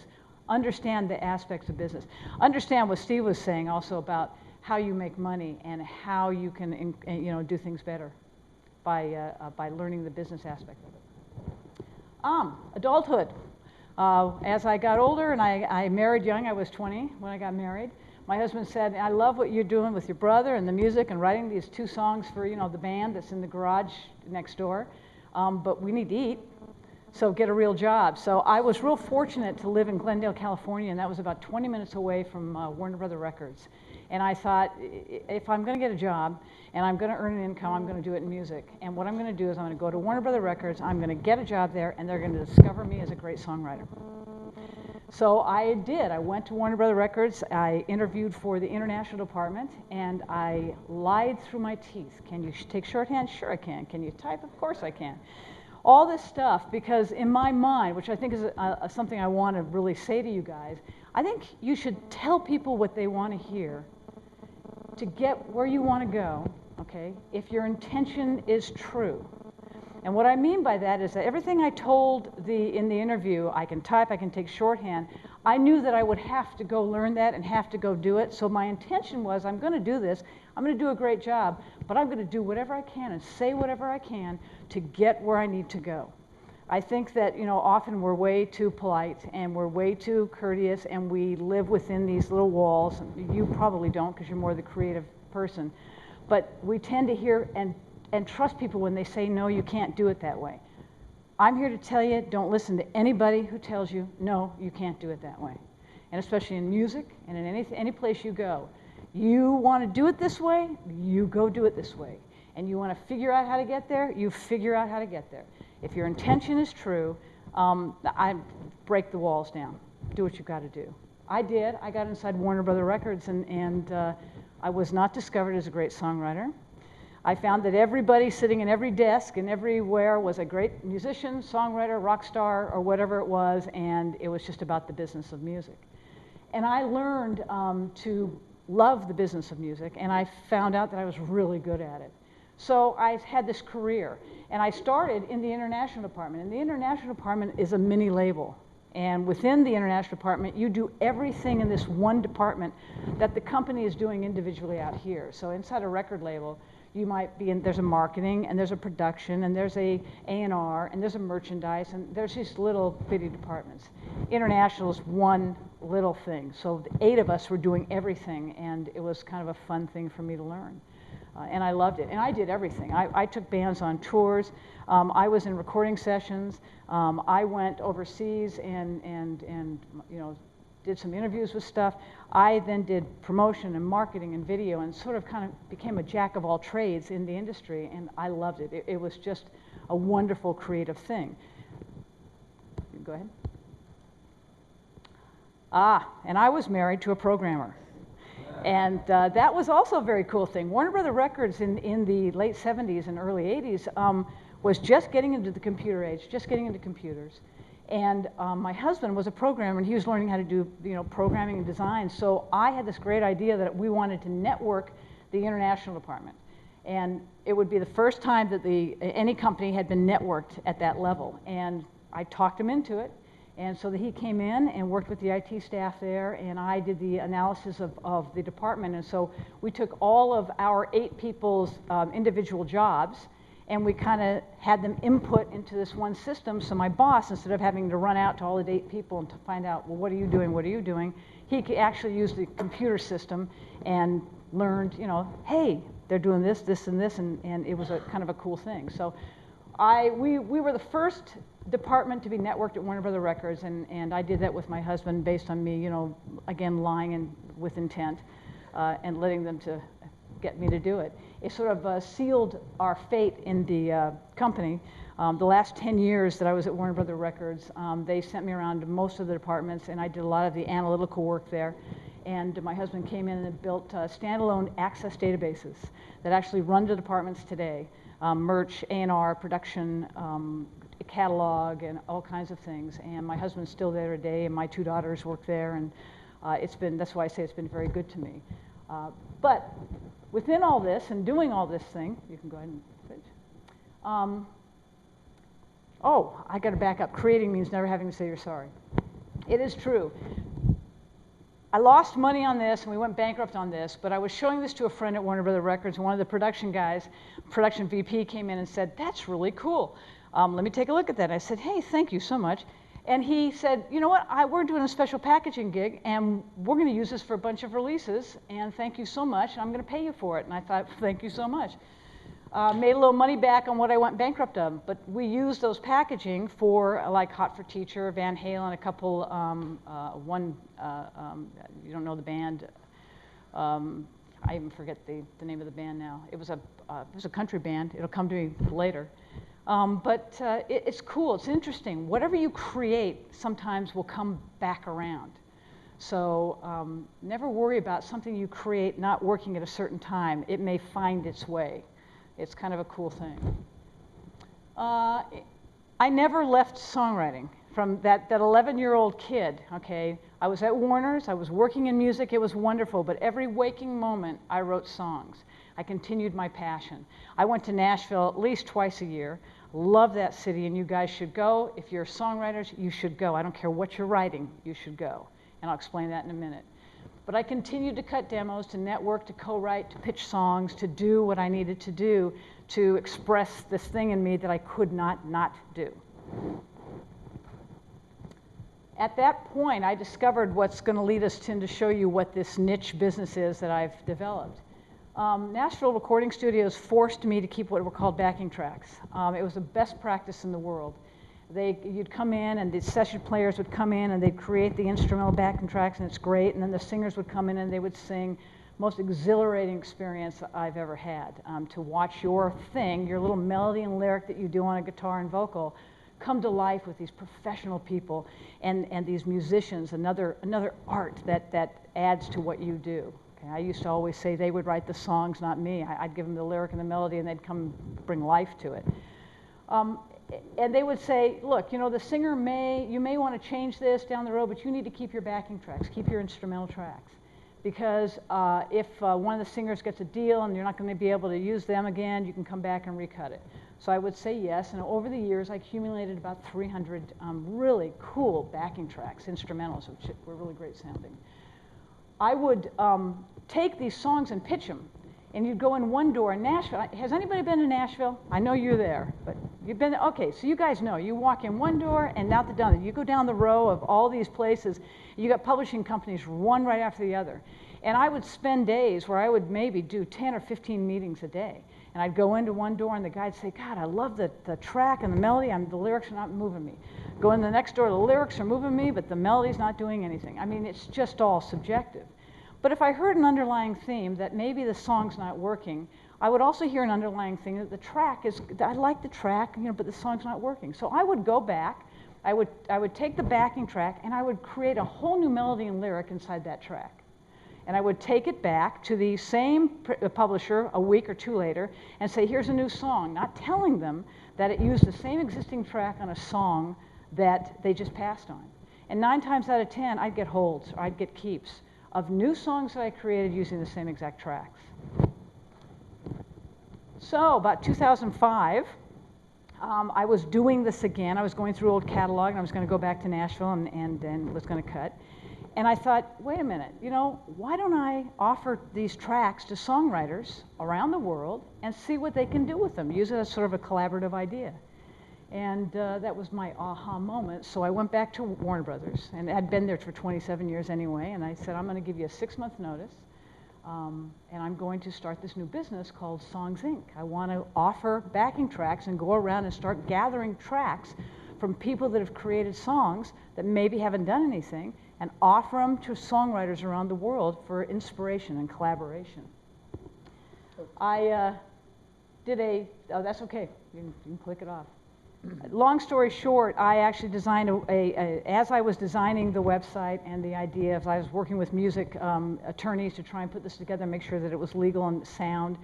understand the aspects of business. Understand what Steve was saying also about how you make money and how you can do things better by learning the business aspect of it. Adulthood. As I got older and I married young, I was 20 when I got married. My husband said, I love what you're doing with your brother and the music and writing these 2 songs for, the band that's in the garage next door, but we need to eat, so get a real job. So I was real fortunate to live in Glendale, California, and that was about 20 minutes away from Warner Brothers Records. And I thought, if I'm going to get a job and I'm going to earn an income, I'm going to do it in music. And what I'm going to do is I'm going to go to Warner Brothers Records, I'm going to get a job there, and they're going to discover me as a great songwriter. So I did. I went to Warner Brothers Records. I interviewed for the international department, and I lied through my teeth. Can you take shorthand? Sure I can. Can you type? Of course I can. All this stuff, because in my mind, which I think is something I want to really say to you guys, I think you should tell people what they want to hear to get where you want to go, okay, if your intention is true. And what I mean by that is that everything I told in the interview, I can type, I can take shorthand, I knew that I would have to go learn that and have to go do it. So my intention was, I'm going to do this, I'm going to do a great job, but I'm going to do whatever I can and say whatever I can to get where I need to go. I think that, you know, often we're way too polite and we're way too courteous and we live within these little walls. You probably don't because you're more the creative person. But we tend to hear and trust people when they say, no, you can't do it that way. I'm here to tell you, don't listen to anybody who tells you, no, you can't do it that way. And especially in music and in any place you go. You want to do it this way, you go do it this way. And you want to figure out how to get there, you figure out how to get there. If your intention is true, I break the walls down. Do what you've got to do. I did. I got inside Warner Brothers Records, and I was not discovered as a great songwriter. I found that everybody sitting in every desk and everywhere was a great musician, songwriter, rock star, or whatever it was, and it was just about the business of music. And I learned to love the business of music, and I found out that I was really good at it. So I had this career, and I started in the international department. And the international department is a mini label. And within the international department, you do everything in this one department that the company is doing individually out here. So inside a record label, you might be in, there's a marketing, and there's a production, and there's a A&R, and there's a merchandise, and there's these little bitty departments. International is one little thing. So the 8 of us were doing everything, and it was kind of a fun thing for me to learn. And I loved it. And I did everything. I took bands on tours. I was in recording sessions. I went overseas and you know, did some interviews with stuff. I then did promotion and marketing and video and sort of kind of became a jack of all trades in the industry, and I loved it. It was just a wonderful creative thing. Go ahead. And I was married to a programmer. And that was also a very cool thing. Warner Brothers Records in the late 70s and early 80s was just getting into the computer age, just getting into computers. And my husband was a programmer, and he was learning how to do, you know, programming and design. So I had this great idea that we wanted to network the international department. And it would be the first time that any company had been networked at that level. And I talked him into it. And so that he came in and worked with the IT staff there, and I did the analysis of the department. And so we took all of our 8 people's individual jobs, and we kind of had them input into this one system. So my boss, instead of having to run out to all the 8 people and to find out, well, what are you doing, what are you doing, he could actually use the computer system and learned, you know, hey, they're doing this, this, and this, and it was a kind of a cool thing. So we were the first department to be networked at Warner Brothers Records, and I did that with my husband based on me, you know, again, lying with intent and letting them to get me to do it. It sort of sealed our fate in the company. The last 10 years that I was at Warner Brothers Records, they sent me around to most of the departments, and I did a lot of the analytical work there. And my husband came in and built standalone access databases that actually run the departments today. Merch, A&R, production, catalog, and all kinds of things. And my husband's still there today, and my 2 daughters work there, and that's why I say it's been very good to me. But within all this and doing all this thing, you can go ahead and switch. I got to back up. Creating means never having to say you're sorry. It is true. I lost money on this, and we went bankrupt on this, but I was showing this to a friend at Warner Brothers Records, and one of the production guys, production VP, came in and said, that's really cool. Let me take a look at that. I said, hey, thank you so much. And he said, you know what, we're doing a special packaging gig, and we're going to use this for a bunch of releases, and thank you so much, and I'm going to pay you for it. And I thought, thank you so much. Made a little money back on what I went bankrupt of, but we used those packaging for like Hot for Teacher, Van Halen, a couple, you don't know the band, I even forget the name of the band now. It was a country band. It'll come to me later. But it's cool, it's interesting. Whatever you create sometimes will come back around. So never worry about something you create not working at a certain time. It may find its way. It's kind of a cool thing. I never left songwriting. From that 11-year-old kid, okay, I was at Warner's, I was working in music, it was wonderful, but every waking moment I wrote songs. I continued my passion. I went to Nashville at least twice a year. Love that city, and you guys should go. If you're songwriters, you should go. I don't care what you're writing, you should go. And I'll explain that in a minute. But I continued to cut demos, to network, to co-write, to pitch songs, to do what I needed to do to express this thing in me that I could not do. At that point, I discovered what's going to lead us to show you what this niche business is that I've developed. Nashville recording studios forced me to keep what were called backing tracks. It was the best practice in the world. You'd come in, and the session players would come in, and they'd create the instrumental backing tracks, and it's great. And then the singers would come in, and they would sing. Most exhilarating experience I've ever had, to watch your thing, your little melody and lyric that you do on a guitar and vocal, come to life with these professional people and these musicians, another art that adds to what you do. Okay, I used to always say they would write the songs, not me. I'd give them the lyric and the melody, and they'd come bring life to it. And they would say, look, you know, the singer you may want to change this down the road, but you need to keep your backing tracks, keep your instrumental tracks. Because if one of the singers gets a deal and you're not going to be able to use them again, you can come back and recut it. So I would say yes, and over the years I accumulated about 300 really cool backing tracks, instrumentals, which were really great sounding. I would take these songs and pitch them, and you'd go in one door in Nashville. Has anybody been to Nashville? I know you're there, but you've been, okay, so you guys know. You walk in one door and out the other. You go down the row of all these places. You got publishing companies, one right after the other. And I would spend days where I would maybe do 10 or 15 meetings a day. And I'd go into one door, and the guy'd say, God, I love the track and the melody, the lyrics are not moving me. Go in the next door, the lyrics are moving me, but the melody's not doing anything. I mean, it's just all subjective. But if I heard an underlying theme that maybe the song's not working, I would also hear an underlying thing that the track is, I like the track, you know, but the song's not working. So I would go back, I would take the backing track, and I would create a whole new melody and lyric inside that track. And I would take it back to the same publisher a week or two later and say, here's a new song, not telling them that it used the same existing track on a song that they just passed on. And 9 times out of 10, I'd get holds, or I'd get keeps of new songs that I created using the same exact tracks. So about 2005, I was doing this again. I was going through old catalog, and I was going to go back to Nashville and was going to cut. And I thought, wait a minute, you know, why don't I offer these tracks to songwriters around the world and see what they can do with them, use it as sort of a collaborative idea. And that was my aha moment. So I went back to Warner Brothers, and I'd been there for 27 years anyway, and I said, I'm going to give you a 6-month notice, and I'm going to start this new business called Songs, Inc. I want to offer backing tracks and go around and start gathering tracks from people that have created songs that maybe haven't done anything, and offer them to songwriters around the world for inspiration and collaboration. I did oh, that's okay, you can click it off. Long story short, I actually designed as I was designing the website and the idea of, I was working with music attorneys to try and put this together and make sure that it was legal and sound,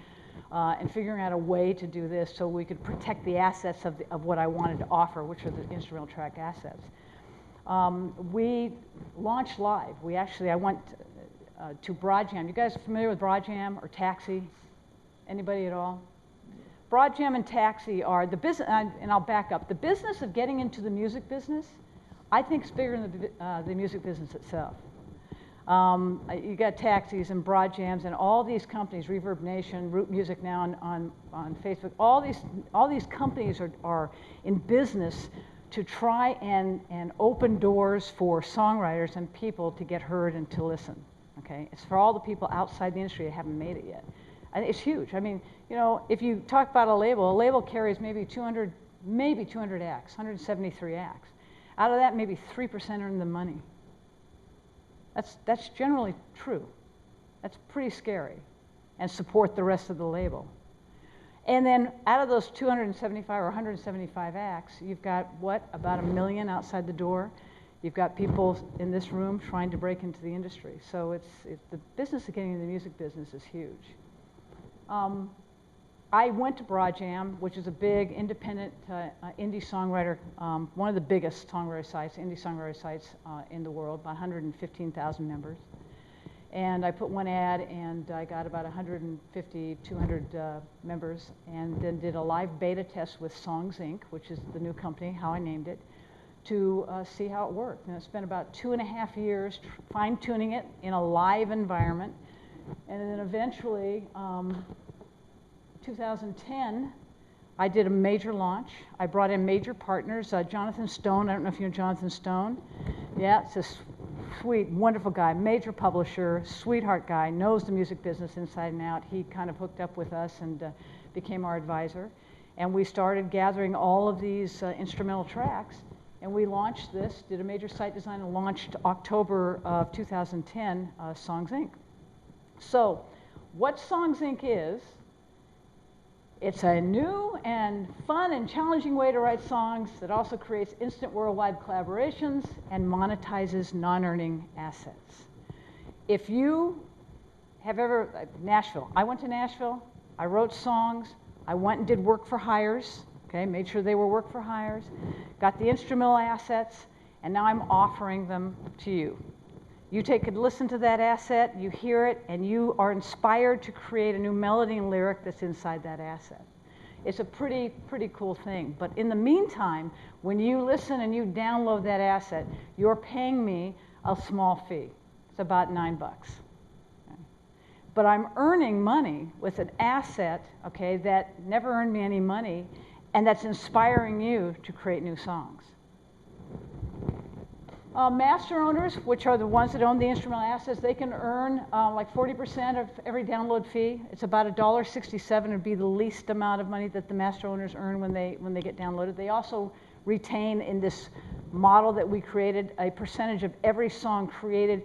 and figuring out a way to do this so we could protect the assets of what I wanted to offer, which are the instrumental track assets. We launched live. I went to Broadjam. You guys familiar with Broadjam or Taxi? Anybody at all? Broadjam and Taxi are the business, and I'll back up. The business of getting into the music business, I think, is bigger than the music business itself. You got Taxis and Broadjams and all these companies, Reverb Nation, Root Music now on Facebook. All these companies are in business to try and open doors for songwriters and people to get heard and to listen. Okay, it's for all the people outside the industry that haven't made it yet. And it's huge. I mean, you know, if you talk about a label carries maybe 200 acts, 173 acts. Out of that, maybe 3% earn the money. That's generally true. That's pretty scary, and support the rest of the label. And then out of those 275 or 175 acts, you've got, what, about 1 million outside the door. You've got people in this room trying to break into the industry. So it's the business of getting into the music business is huge. I went to Broadjam, which is a big independent indie songwriter, one of the biggest indie songwriter sites in the world, about 115,000 members. And I put one ad, and I got about 150, 200 members, and then did a live beta test with Songs Inc., which is the new company, how I named it, to see how it worked. And I spent about 2.5 years fine-tuning it in a live environment. And then eventually, 2010, I did a major launch. I brought in major partners. Jonathan Stone, I don't know if you know Jonathan Stone. Yeah, it's a sweet, wonderful guy, major publisher, sweetheart guy, knows the music business inside and out. He kind of hooked up with us and became our advisor. And we started gathering all of these instrumental tracks. And we launched this, did a major site design, and launched October of 2010, Songs Inc. So what Songs Inc. is, it's a new and fun and challenging way to write songs that also creates instant worldwide collaborations and monetizes non-earning assets. If you have ever, Nashville, I went to Nashville, I wrote songs, I went and did work for hires, okay, made sure they were work for hires, got the instrumental assets, and now I'm offering them to you. You take a listen to that asset, you hear it, and you are inspired to create a new melody and lyric that's inside that asset. It's a pretty cool thing. But in the meantime, when you listen and you download that asset, you're paying me a small fee. It's about $9. Okay. But I'm earning money with an asset, okay, that never earned me any money, and that's inspiring you to create new songs. Master owners, which are the ones that own the instrumental assets, they can earn like 40% of every download fee. It's about $1.67 would be the least amount of money that the master owners earn when they get downloaded. They also retain in this model that we created a percentage of every song created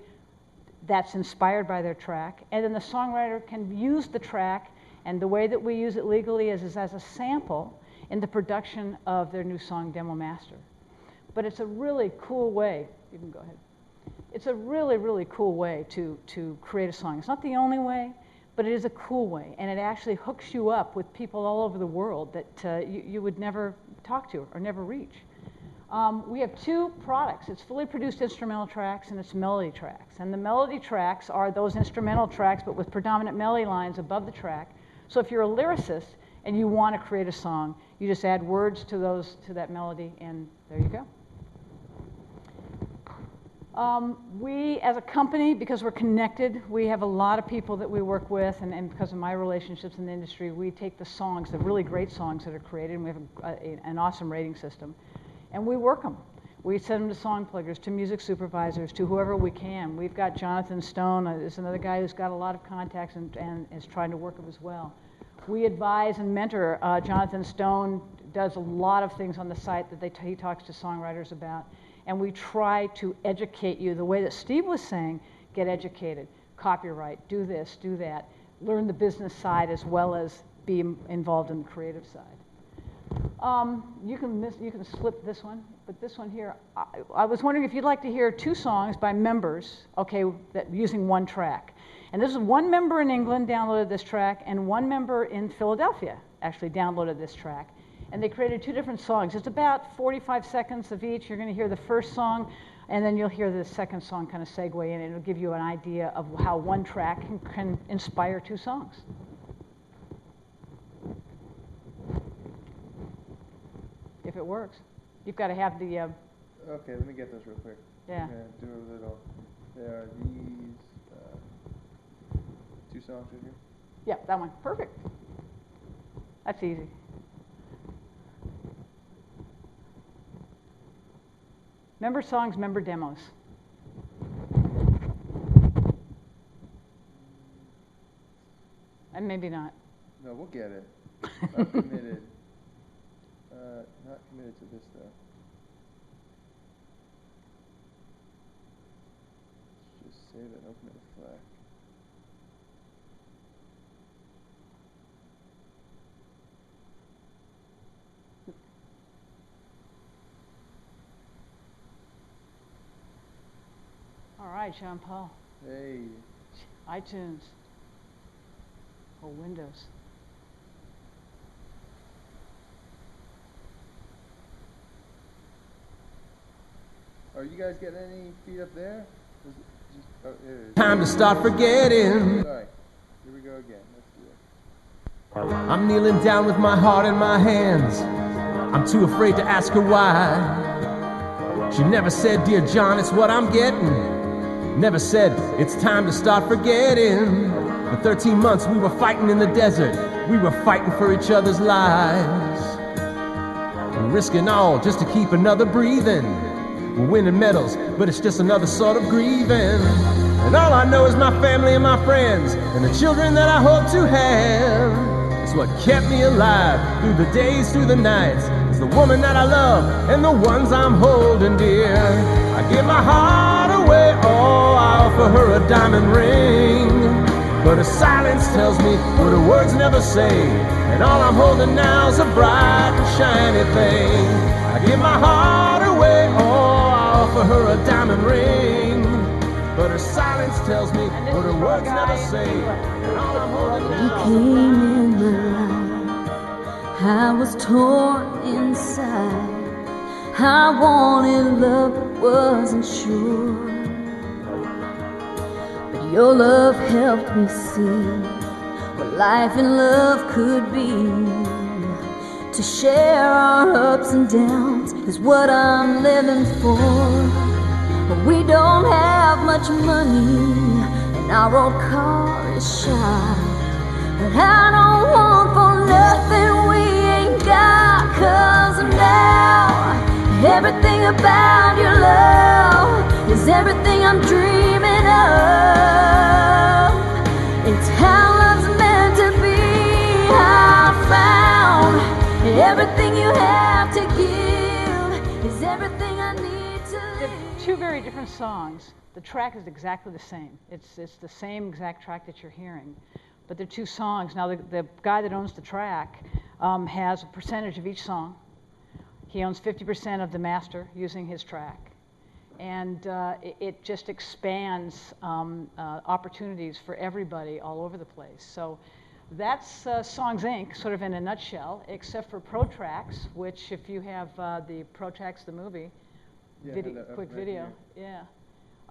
that's inspired by their track. And then the songwriter can use the track, and the way that we use it legally is as a sample in the production of their new song demo master. But it's a really cool way. You can go ahead. It's a really cool way to create a song. It's not the only way, but it is a cool way. And it actually hooks you up with people all over the world that you would never talk to or never reach. We have two products. It's fully produced instrumental tracks and it's melody tracks. And the melody tracks are those instrumental tracks, but with predominant melody lines above the track. So if you're a lyricist and you want to create a song, you just add words to that melody, and there you go. We, as a company, because we're connected, we have a lot of people that we work with, and because of my relationships in the industry, we take the songs, the really great songs that are created, and we have an awesome rating system, and we work them. We send them to song pluggers, to music supervisors, to whoever we can. We've got Jonathan Stone, there's another guy who's got a lot of contacts and is trying to work them as well. We advise and mentor. Jonathan Stone does a lot of things on the site that he talks to songwriters about. And we try to educate you the way that Steve was saying, get educated, copyright, do this, do that, learn the business side as well as be involved in the creative side. You can slip this one, but this one here, I was wondering if you'd like to hear two songs by members, okay, using one track. And this is one member in England downloaded this track, and one member in Philadelphia actually downloaded this track. And they created two different songs. It's about 45 seconds of each. You're going to hear the first song, and then you'll hear the second song kind of segue in. It'll give you an idea of how one track can inspire two songs. If it works. You've got to have the... Okay, let me get those real quick. Yeah. I'm going to do a little... There are these two songs right here. Yeah, that one. Perfect. That's easy. Member songs, member demos. And maybe not. No, we'll get it. I'm committed. Not committed to this, though. Let's just save it and open it with Flash. All right, Jean Paul. Hey. iTunes. Or Windows. Are you guys getting any feed up there? Time to start forgetting. Sorry. Here we go again. Let's do it. I'm kneeling down with my heart in my hands. I'm too afraid to ask her why. She never said, "Dear John, it's what I'm getting." Never said, "It's time to start forgetting." For 13 months we were fighting in the desert. We were fighting for each other's lives. And risking all just to keep another breathing. We're winning medals, but it's just another sort of grieving. And all I know is my family and my friends, and the children that I hope to have. It's what kept me alive through the days, through the nights. It's the woman that I love and the ones I'm holding dear. I give my heart away, oh, I offer her a diamond ring. But her silence tells me what her words never say. And all I'm holding now's a bright and shiny thing. I give my heart away, oh, I offer her a diamond ring. But her silence tells me what her words never say. And all I'm holding now. You came in my life, I was torn inside. I wanted love but wasn't sure. But your love helped me see what life and love could be. To share our ups and downs is what I'm living for. But we don't have much money, and our old car is shot. But I don't want for nothing we ain't got. 'Cause now everything about your love is everything I'm dreaming of. It's how love's meant to be. I found everything you have to give is everything I need to live. Two very different songs. The track is exactly the same. It's the same exact track that you're hearing, but they're two songs. Now the guy that owns the track has a percentage of each song. He owns 50% of the master using his track, and it just expands opportunities for everybody all over the place. So that's Songs Inc. sort of in a nutshell, except for Pro Tracks, which if you have the Pro Tracks, the movie, Yeah, quick right video, here.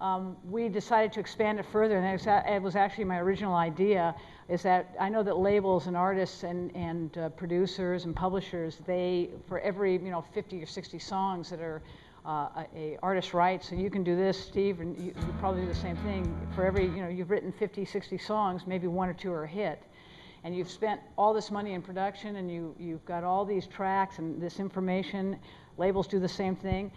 yeah. We decided to expand it further, and it was actually my original idea, is that I know that labels and artists and producers and publishers, they, for every 50 or 60 songs that are a artist writes, and you can do this, Steve, and you probably do the same thing. For every, you've written 50, 60 songs, maybe one or two are a hit. And you've spent all this money in production, and you've got all these tracks and this information. Labels do the same thing.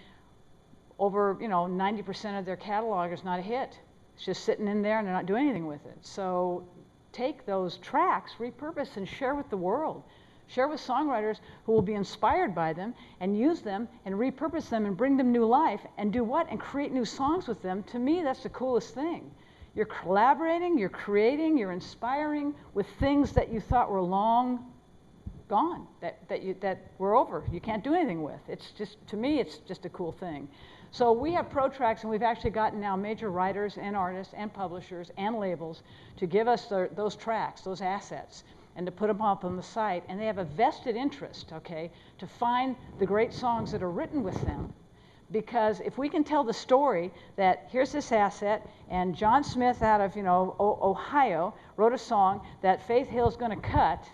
Over 90% of their catalog is not a hit. It's just sitting in there and they're not doing anything with it. So take those tracks, repurpose, and share with the world. Share with songwriters who will be inspired by them, and use them and repurpose them and bring them new life, and do what? And create new songs with them. To me, that's the coolest thing. You're collaborating, you're creating, you're inspiring with things that you thought were long gone, that were over. You can't do anything with. It's just, to me, it's just a cool thing. So we have Pro Tracks, and we've actually gotten now major writers and artists and publishers and labels to give us those tracks, those assets, and to put them up on the site. And they have a vested interest, okay, to find the great songs that are written with them. Because if we can tell the story that here's this asset, and John Smith out of Ohio wrote a song that Faith Hill's going to cut,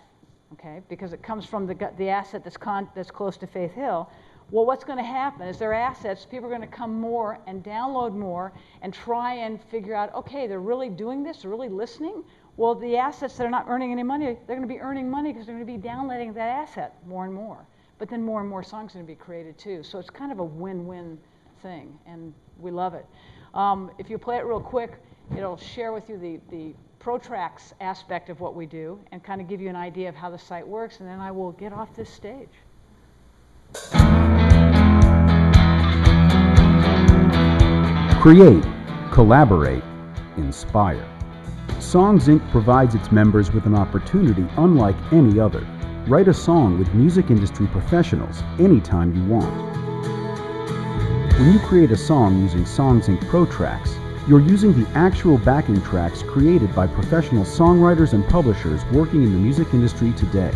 okay, because it comes from the asset that's close to Faith Hill. Well, what's going to happen is their assets, people are going to come more and download more and try and figure out, okay, they're really doing this, they're really listening. Well, the assets that are not earning any money, they're going to be earning money because they're going to be downloading that asset more and more. But then more and more songs are going to be created too. So it's kind of a win-win thing, and we love it. If you play it real quick, it'll share with you the Pro Tracks aspect of what we do and kind of give you an idea of how the site works, and then I will get off this stage. Create, collaborate, inspire. Songs Inc. provides its members with an opportunity unlike any other. Write a song with music industry professionals anytime you want. When you create a song using Songs Inc. Pro Tracks, you're using the actual backing tracks created by professional songwriters and publishers working in the music industry today.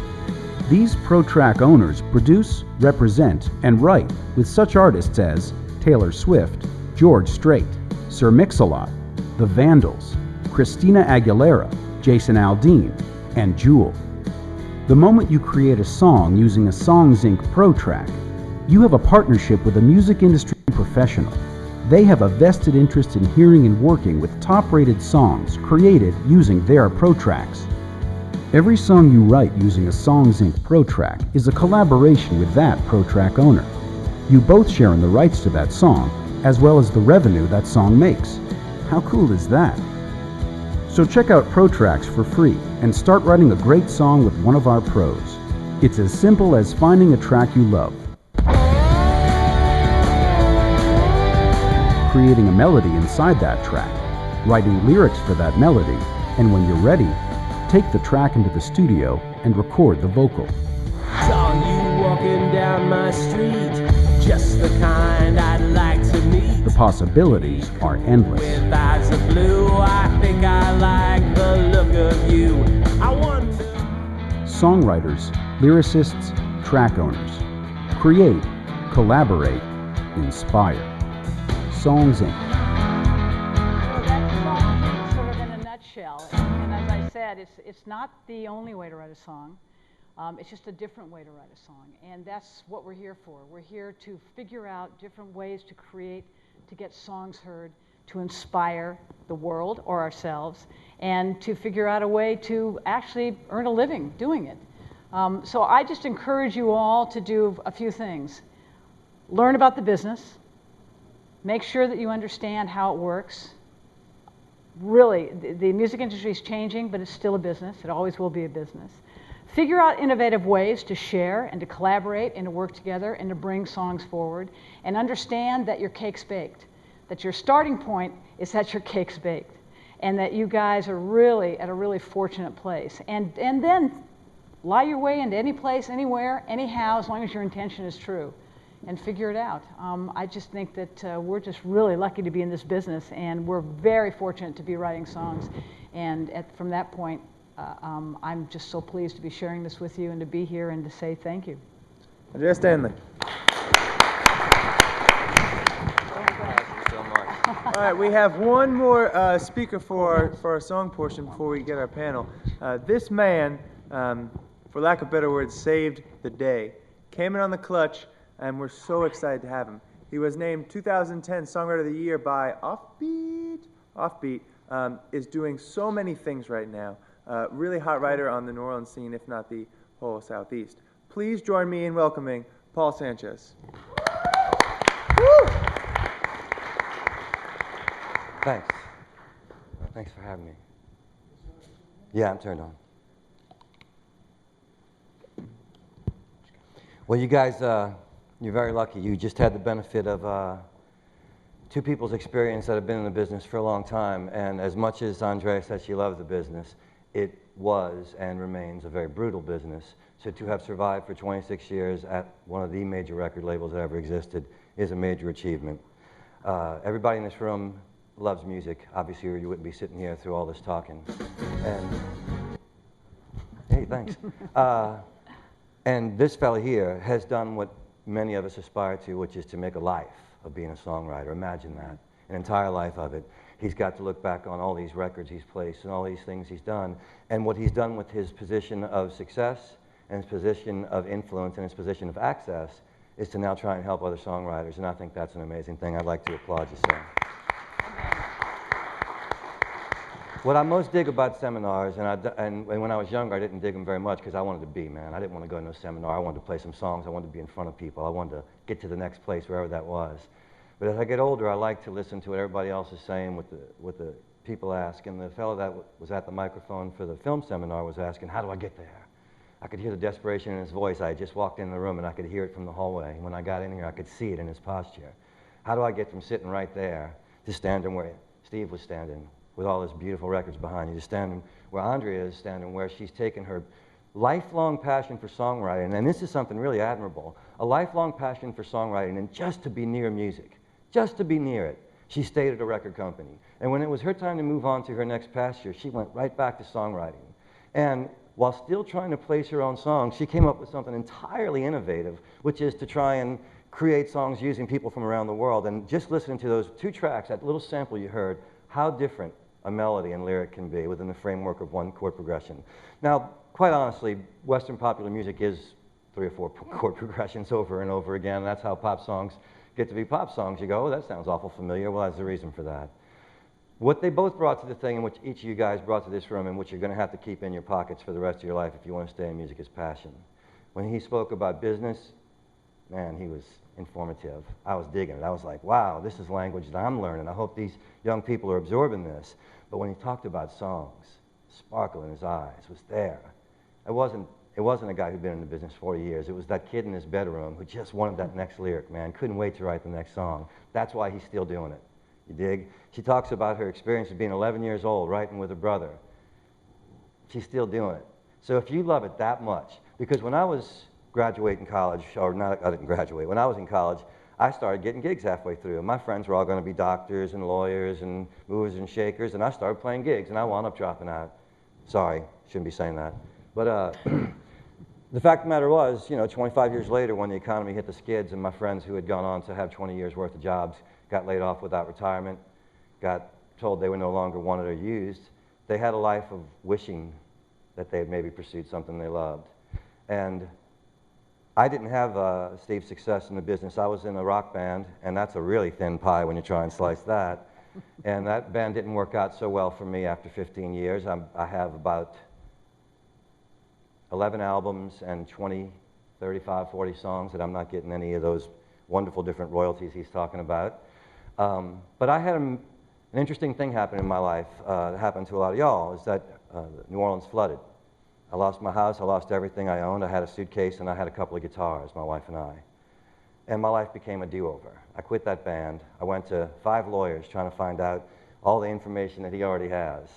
These Pro Track owners produce, represent, and write with such artists as Taylor Swift, George Strait, Sir Mix-a-Lot, The Vandals, Christina Aguilera, Jason Aldean, and Jewel. The moment you create a song using a Songs Inc. Pro track, you have a partnership with a music industry professional. They have a vested interest in hearing and working with top-rated songs created using their Pro tracks. Every song you write using a Songs Inc. Pro track is a collaboration with that Pro track owner. You both share in the rights to that song, as well as the revenue that song makes. How cool is that? So check out Pro Tracks for free and start writing a great song with one of our pros. It's as simple as finding a track you love, creating a melody inside that track, writing lyrics for that melody, and when you're ready, take the track into the studio and record the vocal. Saw you walking down my street, just the kind I'd like to meet. The possibilities are endless. With eyes of blue, I think I like the look of you. I wonder. Songwriters, lyricists, track owners. Create, collaborate, inspire. Songs Inc. Well, that's Songs sort of in a nutshell. And as I said, it's not the only way to write a song. It's just a different way to write a song. And that's what we're here for. We're here to figure out different ways to create, to get songs heard, to inspire the world or ourselves, and to figure out a way to actually earn a living doing it. So I just encourage you all to do a few things. Learn about the business. Make sure that you understand how it works. Really, the music industry is changing, but it's still a business. It always will be a business. Figure out innovative ways to share and to collaborate and to work together and to bring songs forward. And understand that your cake's baked. That your starting point is that your cake's baked. And that you guys are really at a really fortunate place. And then lie your way into any place, anywhere, anyhow, as long as your intention is true. And figure it out. I just think that we're just really lucky to be in this business, and we're very fortunate to be writing songs. And from that point, I'm just so pleased to be sharing this with you and to be here and to say thank you. Andrea Stanley. All right, we have one more speaker for our song portion before we get our panel. This man, for lack of better words, saved the day. Came in on the clutch, and we're so excited to have him. He was named 2010 Songwriter of the Year by Offbeat. Is doing so many things right now. Really hot writer on the New Orleans scene, if not the whole Southeast. Please join me in welcoming Paul Sanchez. Thanks. Thanks for having me. Yeah, I'm turned on. Well, you guys, you're very lucky. You just had the benefit of two people's experience that have been in the business for a long time. And as much as Andrea said she loves the business, it was and remains a very brutal business. So to have survived for 26 years at one of the major record labels that ever existed is a major achievement. Everybody in this room loves music. Obviously, or you wouldn't be sitting here through all this talking. And hey, thanks. And this fella here has done what many of us aspire to, which is to make a life of being a songwriter. Imagine that, an entire life of it. He's got to look back on all these records he's placed and all these things he's done. And what he's done with his position of success and his position of influence and his position of access is to now try and help other songwriters. And I think that's an amazing thing. I'd like to applaud you, sir. What I most dig about seminars, and when I was younger, I didn't dig them very much because I wanted to be, man. I didn't want to go to no seminar. I wanted to play some songs. I wanted to be in front of people. I wanted to get to the next place, wherever that was. But as I get older, I like to listen to what everybody else is saying, what the people ask. And the fellow that was at the microphone for the film seminar was asking, how do I get there? I could hear the desperation in his voice. I had just walked in the room, and I could hear it from the hallway. And when I got in here, I could see it in his posture. How do I get from sitting right there to standing where Steve was standing, with all his beautiful records behind you, to standing where Andrea is standing, where she's taken her lifelong passion for songwriting, and this is something really admirable, a lifelong passion for songwriting, and just to be near music, just to be near it. She stayed at a record company. And when it was her time to move on to her next pasture, she went right back to songwriting. And while still trying to place her own songs, she came up with something entirely innovative, which is to try and create songs using people from around the world. And just listening to those two tracks, that little sample you heard, how different a melody and lyric can be within the framework of one chord progression. Now, quite honestly, Western popular music is 3 or 4 chord progressions over and over again. That's how pop songs get to be pop songs. You go, oh, that sounds awful familiar. Well, that's the reason for that. What they both brought to the thing, and which each of you guys brought to this room, and which you're going to have to keep in your pockets for the rest of your life if you want to stay in music, is passion. When he spoke about business, man, he was informative. I was digging it. I was like, wow, this is language that I'm learning. I hope these young people are absorbing this. But when he talked about songs, sparkle in his eyes was there. It wasn't a guy who'd been in the business 40 years. It was that kid in his bedroom who just wanted that next lyric, man. Couldn't wait to write the next song. That's why he's still doing it. You dig? She talks about her experience of being 11 years old, writing with her brother. She's still doing it. So if you love it that much, because when I was graduating college, or not, I didn't graduate, when I was in college, I started getting gigs halfway through. My friends were all going to be doctors and lawyers and movers and shakers, and I started playing gigs, and I wound up dropping out. Sorry, shouldn't be saying that. But the fact of the matter was, 25 years later, when the economy hit the skids and my friends who had gone on to have 20 years worth of jobs got laid off without retirement, got told they were no longer wanted or used, they had a life of wishing that they had maybe pursued something they loved. And I didn't have Steve's success in the business. I was in a rock band, and that's a really thin pie when you try and slice that. And that band didn't work out so well for me after 15 years. I have about 11 albums and 20, 35, 40 songs that I'm not getting any of those wonderful different royalties he's talking about. But I had an interesting thing happen in my life that happened to a lot of y'all, is that New Orleans flooded. I lost my house, I lost everything I owned. I had a suitcase and I had a couple of guitars, my wife and I. And my life became a do-over. I quit that band. I went to 5 lawyers trying to find out all the information that he already has.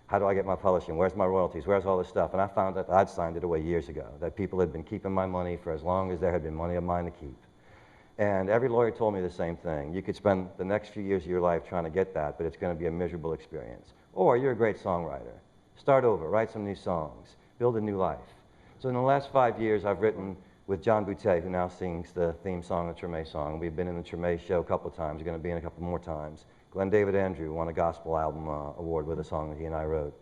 How do I get my publishing? Where's my royalties? Where's all this stuff? And I found that I'd signed it away years ago, that people had been keeping my money for as long as there had been money of mine to keep. And every lawyer told me the same thing. You could spend the next few years of your life trying to get that, but it's going to be a miserable experience. Or you're a great songwriter. Start over, write some new songs, build a new life. So in the last 5 years, I've written with John Boutte, who now sings the theme song of the Treme song. We've been in the Treme show a couple of times. We're going to be in a couple more times. Glenn David Andrew won a gospel album award with a song that he and I wrote.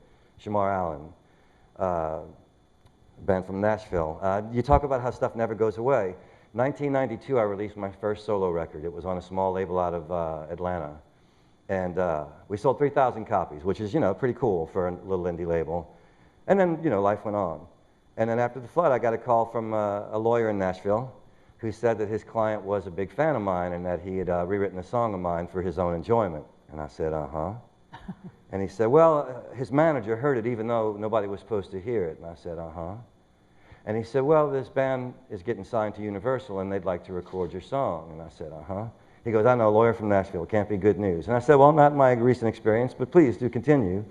Shamar Allen, band from Nashville. You talk about how stuff never goes away. 1992, I released my first solo record. It was on a small label out of Atlanta. And we sold 3,000 copies, which is, pretty cool for a little indie label. And then, life went on. And then after the flood, I got a call from a lawyer in Nashville who said that his client was a big fan of mine and that he had rewritten a song of mine for his own enjoyment. And I said, uh-huh. And he said, well, his manager heard it even though nobody was supposed to hear it. And I said, uh-huh. And he said, well, this band is getting signed to Universal and they'd like to record your song. And I said, uh-huh. He goes, I know, a lawyer from Nashville, it can't be good news. And I said, well, not my recent experience, but please do continue.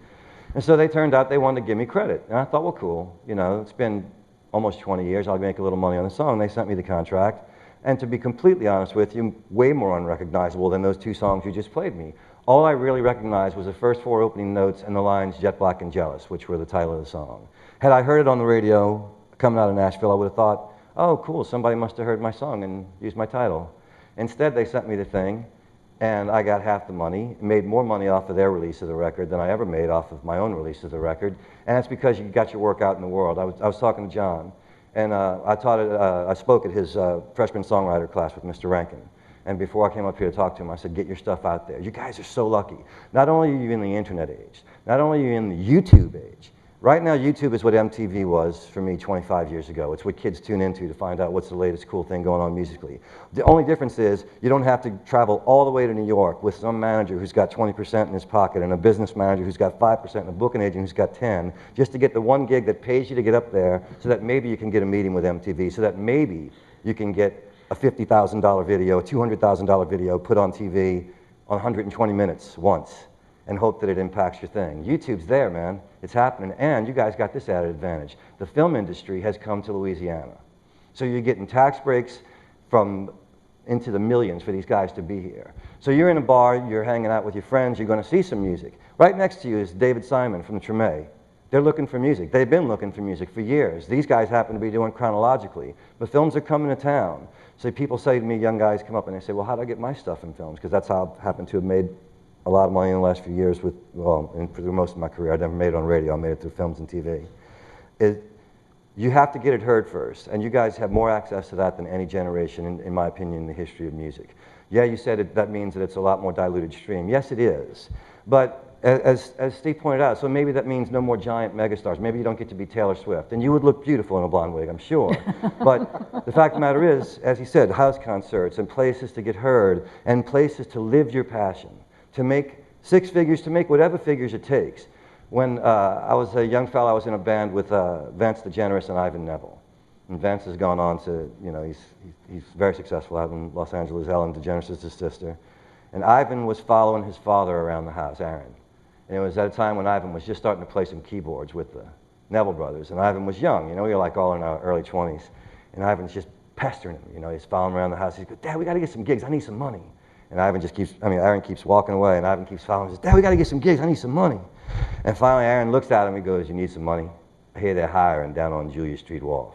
And so they turned out they wanted to give me credit. And I thought, well, cool. It's been almost 20 years. I'll make a little money on the song. They sent me the contract. And to be completely honest with you, way more unrecognizable than those 2 songs you just played me. All I really recognized was the first 4 opening notes and the lines Jet Black and Jealous, which were the title of the song. Had I heard it on the radio coming out of Nashville, I would have thought, oh, cool, somebody must have heard my song and used my title. Instead, they sent me the thing, and I got half the money, made more money off of their release of the record than I ever made off of my own release of the record. And that's because you got your work out in the world. I was talking to John, and I spoke at his freshman songwriter class with Mr. Rankin. And before I came up here to talk to him, I said, get your stuff out there. You guys are so lucky. Not only are you in the internet age, not only are you in the YouTube age. Right now, YouTube is what MTV was for me 25 years ago. It's what kids tune into to find out what's the latest cool thing going on musically. The only difference is you don't have to travel all the way to New York with some manager who's got 20% in his pocket and a business manager who's got 5% and a booking agent who's got 10, just to get the one gig that pays you to get up there so that maybe you can get a meeting with MTV, so that maybe you can get a $50,000 video, a $200,000 video put on TV on 120 minutes once and hope that it impacts your thing. YouTube's there, man. It's happening. And you guys got this added advantage. The film industry has come to Louisiana. So you're getting tax breaks from into the millions for these guys to be here. So you're in a bar, you're hanging out with your friends, you're going to see some music. Right next to you is David Simon from the Treme. They're looking for music. They've been looking for music for years. These guys happen to be doing chronologically. But films are coming to town. So people say to me, young guys come up and they say, well, how do I get my stuff in films? Because that's how I happen to have made a lot of money in the last few years with, well, and through most of my career, I never made it on radio, I made it through films and TV. You have to get it heard first, and you guys have more access to that than any generation, in my opinion, in the history of music. Yeah, you said that means that it's a lot more diluted stream. Yes, it is. But as Steve pointed out, so maybe that means no more giant megastars. Maybe you don't get to be Taylor Swift. And you would look beautiful in a blonde wig, I'm sure. But the fact of the matter is, as he said, house concerts and places to get heard and places to live your passion, to make 6 figures, to make whatever figures it takes. When I was a young fellow, I was in a band with Vance DeGeneres and Ivan Neville. And Vance has gone on to, you know, he's very successful out in Los Angeles. Ellen DeGeneres is his sister. And Ivan was following his father around the house, Aaron. And it was at a time when Ivan was just starting to play some keyboards with the Neville brothers. And Ivan was young, you know, we were like all in our early 20s. And Ivan's just pestering him, you know, he's following him around the house. He goes, Dad, we got to get some gigs, I need some money. And Aaron keeps walking away, and Ivan keeps following him. He says, Dad, we got to get some gigs, I need some money. And finally, Aaron looks at him, he goes, you need some money? Hey, they're hiring down on Julia Street Wharf.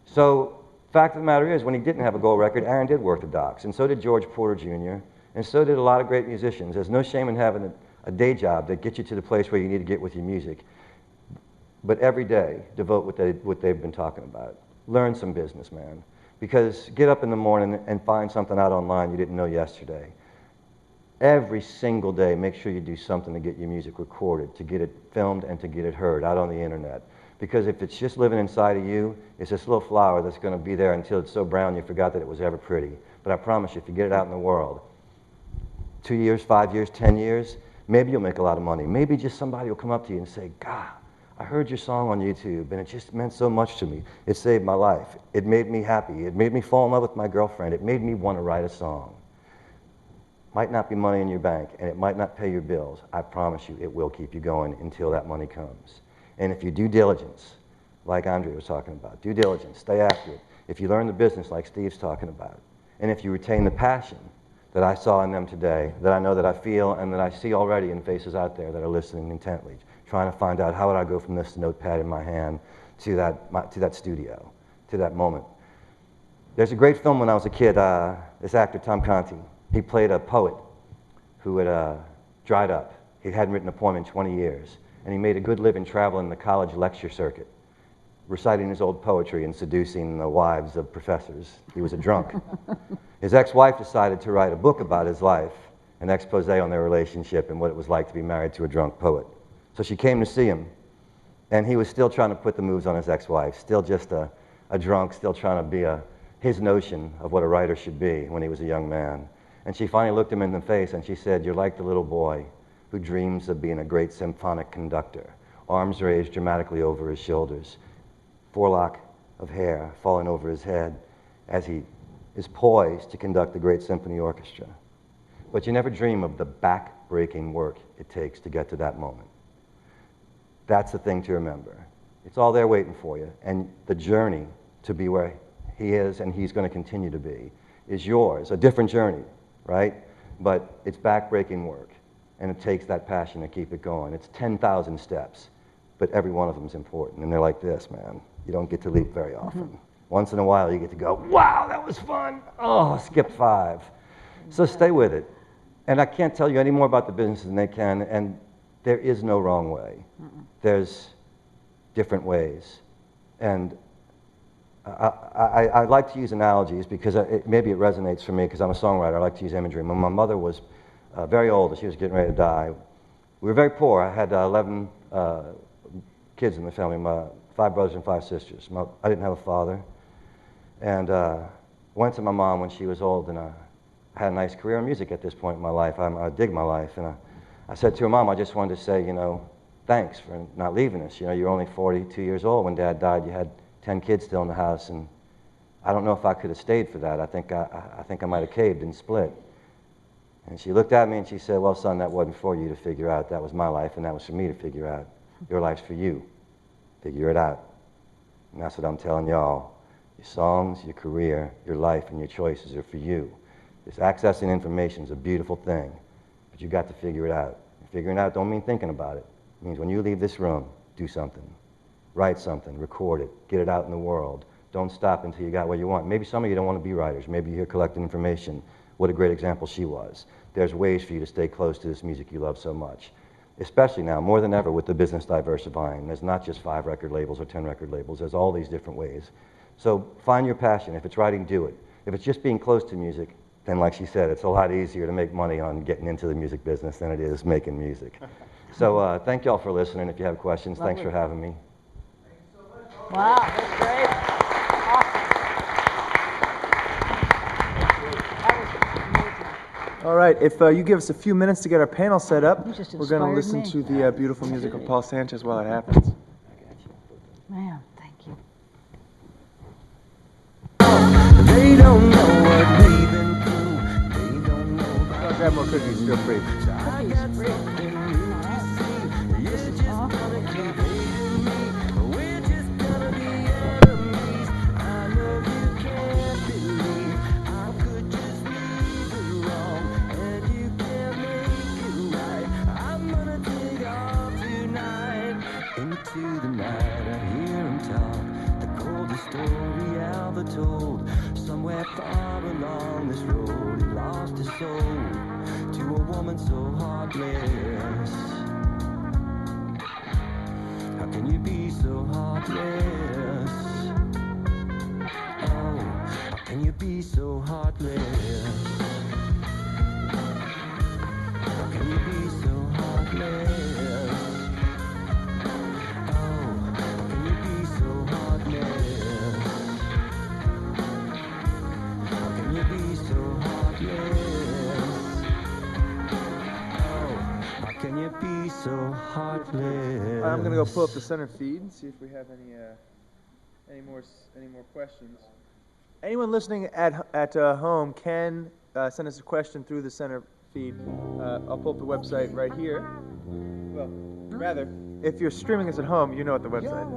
So, fact of the matter is, when he didn't have a gold record, Aaron did work the docks, and so did George Porter Jr., and so did a lot of great musicians. There's no shame in having a day job that gets you to the place where you need to get with your music. But every day, devote what they've been talking about. Learn some business, man. Because get up in the morning and find something out online you didn't know yesterday. Every single day, make sure you do something to get your music recorded, to get it filmed, and to get it heard out on the internet. Because if it's just living inside of you, it's this little flower that's going to be there until it's so brown you forgot that it was ever pretty. But I promise you, if you get it out in the world, 2 years, 5 years, 10 years, maybe you'll make a lot of money. Maybe just somebody will come up to you and say, God, I heard your song on YouTube, and it just meant so much to me. It saved my life. It made me happy. It made me fall in love with my girlfriend. It made me want to write a song. Might not be money in your bank, and it might not pay your bills. I promise you, it will keep you going until that money comes. And if you do diligence, like Andre was talking about, due diligence, stay after it. If you learn the business like Steve's talking about, and if you retain the passion that I saw in them today, that I know that I feel and that I see already in faces out there that are listening intently, trying to find out how would I go from this notepad in my hand to that studio, to that moment. There's a great film when I was a kid, this actor Tom Conti, he played a poet who had dried up. He hadn't written a poem in 20 years, and he made a good living traveling the college lecture circuit, reciting his old poetry and seducing the wives of professors. He was a drunk. His ex-wife decided to write a book about his life, an expose on their relationship and what it was like to be married to a drunk poet. So she came to see him, and he was still trying to put the moves on his ex-wife, still just a drunk, still trying to be his notion of what a writer should be when he was a young man. And she finally looked him in the face and she said, you're like the little boy who dreams of being a great symphonic conductor, arms raised dramatically over his shoulders, forelock of hair falling over his head as he is poised to conduct the great symphony orchestra. But you never dream of the back-breaking work it takes to get to that moment. That's the thing to remember. It's all there waiting for you, and the journey to be where he is and he's going to continue to be is yours, a different journey, right? But it's back-breaking work, and it takes that passion to keep it going. It's 10,000 steps, but every one of them is important, and they're like this, man. You don't get to leap very often. Once in a while, you get to go, wow, that was fun. Oh, skipped 5. So stay with it. And I can't tell you any more about the business than they can, and there is no wrong way. There's different ways. And I like to use analogies because maybe it resonates for me because I'm a songwriter. I like to use imagery. When my mother was very old and she was getting ready to die, we were very poor. I had 11 kids in the family, 5 brothers and 5 sisters. I didn't have a father. And went to my mom when she was old, and I had a nice career in music at this point in my life. I dig my life. And I said to her, Mom, I just wanted to say, you know, thanks for not leaving us. You know, you're only 42 years old when Dad died. You had 10 kids still in the house, and I don't know if I could have stayed for that. I think I might have caved and split. And she looked at me and she said, well, son, that wasn't for you to figure out. That was my life, and that was for me to figure out. Your life's for you. Figure it out. And that's what I'm telling y'all. Your songs, your career, your life, and your choices are for you. This accessing information is a beautiful thing, but you got to figure it out. Figuring it out don't mean thinking about it. It means when you leave this room, do something. Write something, record it, get it out in the world. Don't stop until you got what you want. Maybe some of you don't want to be writers. Maybe you're here collecting information. What a great example she was. there's ways for you to stay close to this music you love so much. Especially now, more than ever, with the business diversifying. There's not just 5 record labels or 10 record labels. There's all these different ways. So find your passion. If it's writing, do it. If it's just being close to music, then like she said, it's a lot easier to make money on getting into the music business than it is making music. So thank y'all for listening. If you have questions, thanks for having me. Wow, that's great. Awesome. All right, if you give us a few minutes to get our panel set up, You just we're going to inspired listen me. to the beautiful music of Paul Sanchez while it happens. Man, thank you. They don't know what we've been through. They don't know about I'll grab more cookies, feel free. Cookies free. This is awful. we're just gonna be enemies. I know you can't believe I could just leave it wrong, and you can't make it right. I'm gonna take off tonight into the night. I hear him talk, the coldest story ever told. Somewhere far along this road, he lost his soul to a woman so heartless. How can you be so heartless? Oh, how can you be so heartless? How can you be so heartless? Oh, how can you be so heartless? How can you be so heartless? Oh, how can you be so heartless? I'm going to go pull up the center feed and see if we have any more questions. Anyone listening at home can send us a question through the center feed. I'll pull up the website right here. Well, rather, if you're streaming us at home, you know what the website is.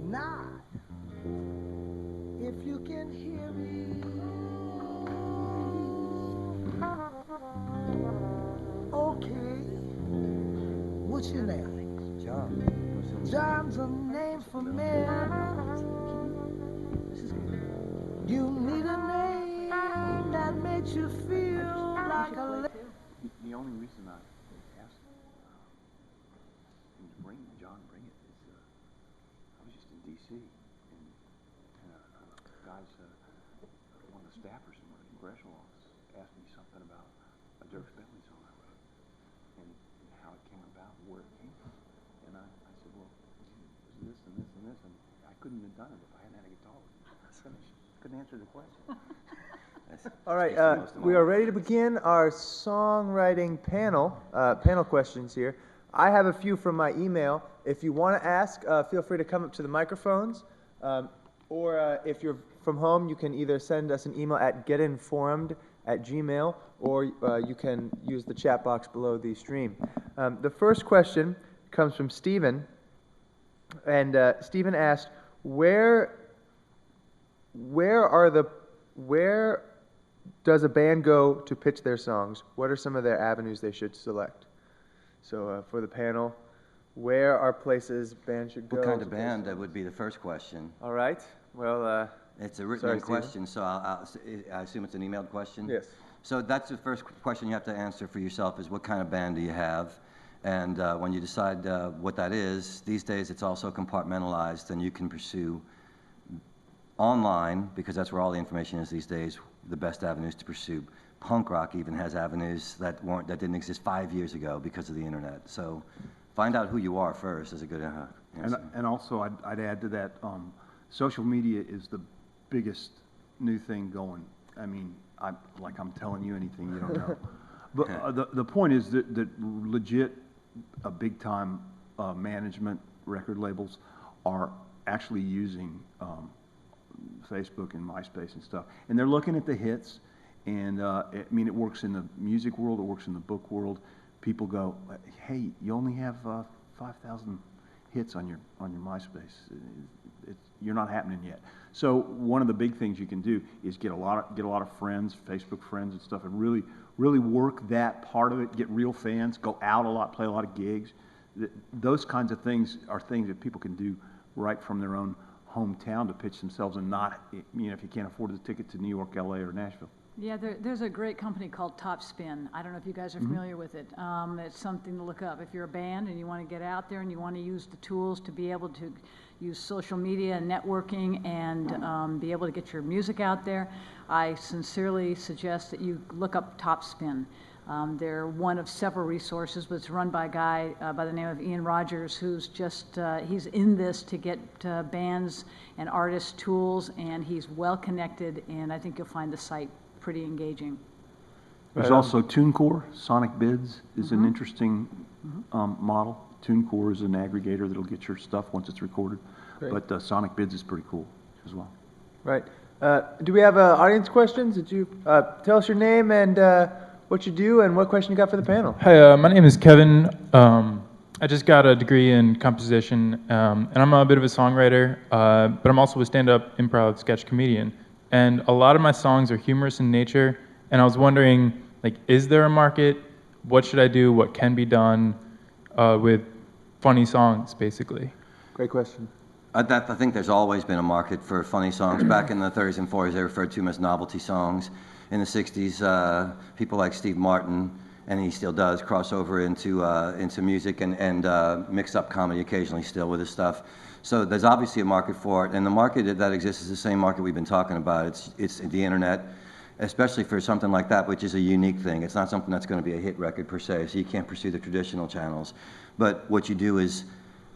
Not if you can hear me. Okay, what's your name? John. John's a name for men. You need a name that makes you feel like a. The only reason I asked him to bring John, bring it, is I was just in D.C. and guys, one of the staffers from the congressional office asked me something about a Dirk Bentley song I wrote and how it came about, where it came from. And I said, well, it was this and this and this, and I couldn't have done it if I hadn't had a guitar with me. Couldn't answer the question. All right, we are ready to begin our songwriting panel questions here. I have a few from my email. If you want to ask, feel free to come up to the microphones. Or if you're from home, you can either send us an email at getinformed@gmail.com, or you can use the chat box below the stream. The first question comes from Stephen. And Stephen asked, where does a band go to pitch their songs? What are some of their avenues they should select? So for the panel, where are places bands should go? What kind of band? That would be the first question. All right. Well, it's a written question, so I assume it's an emailed question? Yes. So that's the first question you have to answer for yourself is what kind of band do you have? And when you decide what that is, these days it's also compartmentalized and you can pursue online, because that's where all the information is these days, the best avenues to pursue. Punk rock even has avenues that didn't exist 5 years ago because of the internet. So find out who you are first is a good answer. And also, I'd add to that, social media is the biggest new thing going. I mean, I'm telling you anything you don't know. But the point is that legit, big-time management record labels are actually using Facebook and MySpace and stuff, and they're looking at the hits. And I mean, it works in the music world, it works in the book world. People go, "Hey, you only have 5,000 hits on your MySpace. You're not happening yet." So one of the big things you can do is get a lot of friends, Facebook friends and stuff, and really work that part of it. Get real fans, go out a lot, play a lot of gigs. Those kinds of things are things that people can do right from their own hometown to pitch themselves and not, if you can't afford the ticket to New York, LA, or Nashville. Yeah, there's a great company called Topspin. I don't know if you guys are familiar with it. It's something to look up. If you're a band and you want to get out there and you want to use the tools to be able to use social media and networking and be able to get your music out there, I sincerely suggest that you look up Topspin. They're one of several resources, but it's run by a guy by the name of Ian Rogers, who's just, he's in this to get bands and artists tools, and he's well connected, and I think you'll find the site pretty engaging. There's also TuneCore. Sonic Bids is an interesting model. TuneCore is an aggregator that'll get your stuff once it's recorded. Great. But Sonic Bids is pretty cool as well. Right. Do we have audience questions? Did you tell us your name and what you do and what question you got for the panel? Hi, my name is Kevin. I just got a degree in composition, and I'm a bit of a songwriter, but I'm also a stand-up improv sketch comedian. And a lot of my songs are humorous in nature, and I was wondering, like, is there a market? What should I do? What can be done with funny songs, basically? Great question. I think there's always been a market for funny songs. Back in the 30s and 40s, they referred to them as novelty songs. In the 60s, people like Steve Martin, and he still does, cross over into music and mix up comedy occasionally still with his stuff. So there's obviously a market for it, and the market that exists is the same market we've been talking about. It's the internet, especially for something like that, which is a unique thing. It's not something that's going to be a hit record per se, so you can't pursue the traditional channels. But what you do is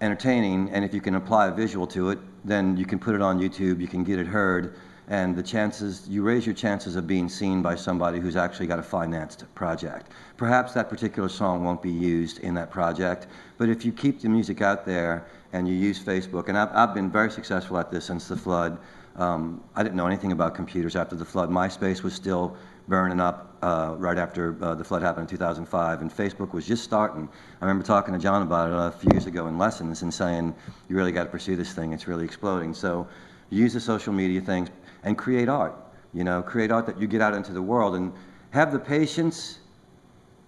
entertaining, and if you can apply a visual to it, then you can put it on YouTube, you can get it heard, and the chances, you raise your chances of being seen by somebody who's actually got a financed project. Perhaps that particular song won't be used in that project, but if you keep the music out there and you use Facebook, and I've been very successful at this since the flood. I didn't know anything about computers after the flood. MySpace was still burning up right after the flood happened in 2005, and Facebook was just starting. I remember talking to John about it a few years ago in lessons and saying, you really got to pursue this thing, it's really exploding. So use the social media things and create art. Create art that you get out into the world, and have the patience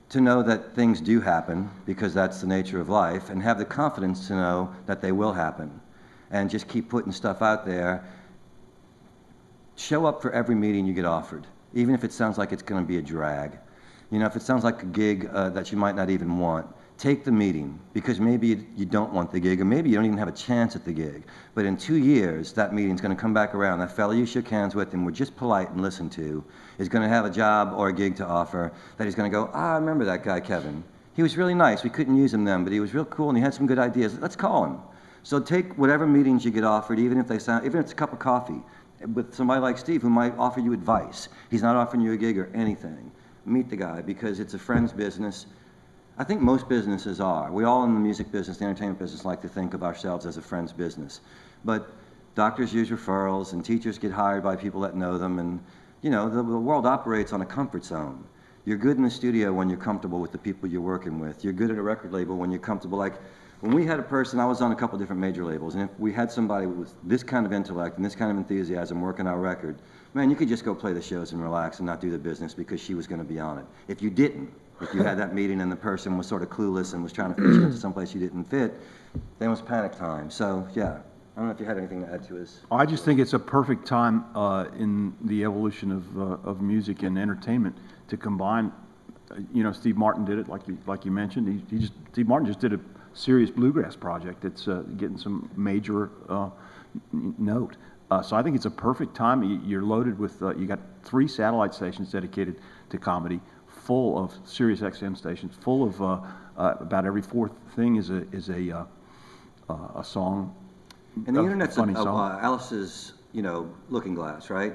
to know that things do happen, because that's the nature of life, and have the confidence to know that they will happen. And just keep putting stuff out there. Show up for every meeting you get offered, even if it sounds like it's going to be a drag. If it sounds like a gig that you might not even want, take the meeting, because maybe you don't want the gig, or maybe you don't even have a chance at the gig. But in 2 years, that meeting's going to come back around. That fellow you shook hands with and were just polite and listened to is going to have a job or a gig to offer that he's going to go, I remember that guy, Kevin. He was really nice. We couldn't use him then, but he was real cool and he had some good ideas. Let's call him. So take whatever meetings you get offered, even if it's a cup of coffee, with somebody like Steve who might offer you advice. He's not offering you a gig or anything. Meet the guy, because it's a friend's business. I think most businesses are. We all in the music business, the entertainment business, like to think of ourselves as a friend's business. But doctors use referrals, and teachers get hired by people that know them, and the world operates on a comfort zone. You're good in the studio when you're comfortable with the people you're working with. You're good at a record label when you're comfortable. Like when we had a person, I was on a couple different major labels, and if we had somebody with this kind of intellect and this kind of enthusiasm working our record, man, you could just go play the shows and relax and not do the business, because she was going to be on it. If you didn't, if you had that meeting and the person was sort of clueless and was trying to fit you into someplace you didn't fit, then it was panic time. So yeah, I don't know if you had anything to add to his. I just think it's a perfect time in the evolution of music and entertainment to combine. Steve Martin did it, like you mentioned. Steve Martin just did a serious bluegrass project that's getting some major note. So I think it's a perfect time. You're loaded with you got 3 satellite stations dedicated to comedy, full of Sirius XM stations, full of about every 4th thing is a song. And the internet's funny song. Alice's, looking glass, right?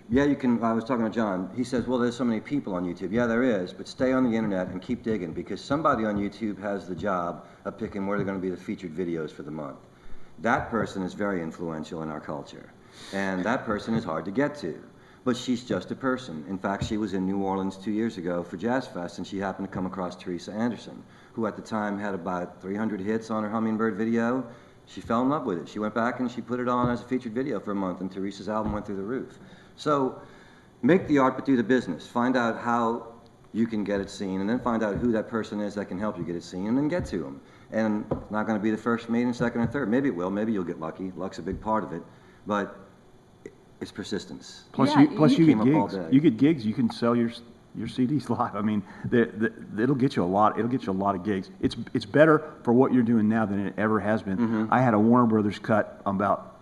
Yeah, you can. I was talking to John. He says, well, there's so many people on YouTube. Yeah, there is, but stay on the internet and keep digging, because somebody on YouTube has the job of picking where they're going to be the featured videos for the month. That person is very influential in our culture, and that person is hard to get to. But she's just a person. In fact, she was in New Orleans 2 years ago for Jazz Fest, and she happened to come across Teresa Anderson, who at the time had about 300 hits on her Hummingbird video. She fell in love with it. She went back and she put it on as a featured video for a month, and Teresa's album went through the roof. So make the art, but do the business. Find out how you can get it seen, and then find out who that person is that can help you get it seen, and then get to them. And it's not going to be the first meeting, second, or third. Maybe it will. Maybe you'll get lucky. Luck's a big part of it, but it's persistence. Plus, Yeah, you came get up all gigs. day. You get gigs. You can sell your CDs live. I mean, it'll get you a lot. It'll get you a lot of gigs. It's better for what you're doing now than it ever has been. I had a Warner Brothers cut about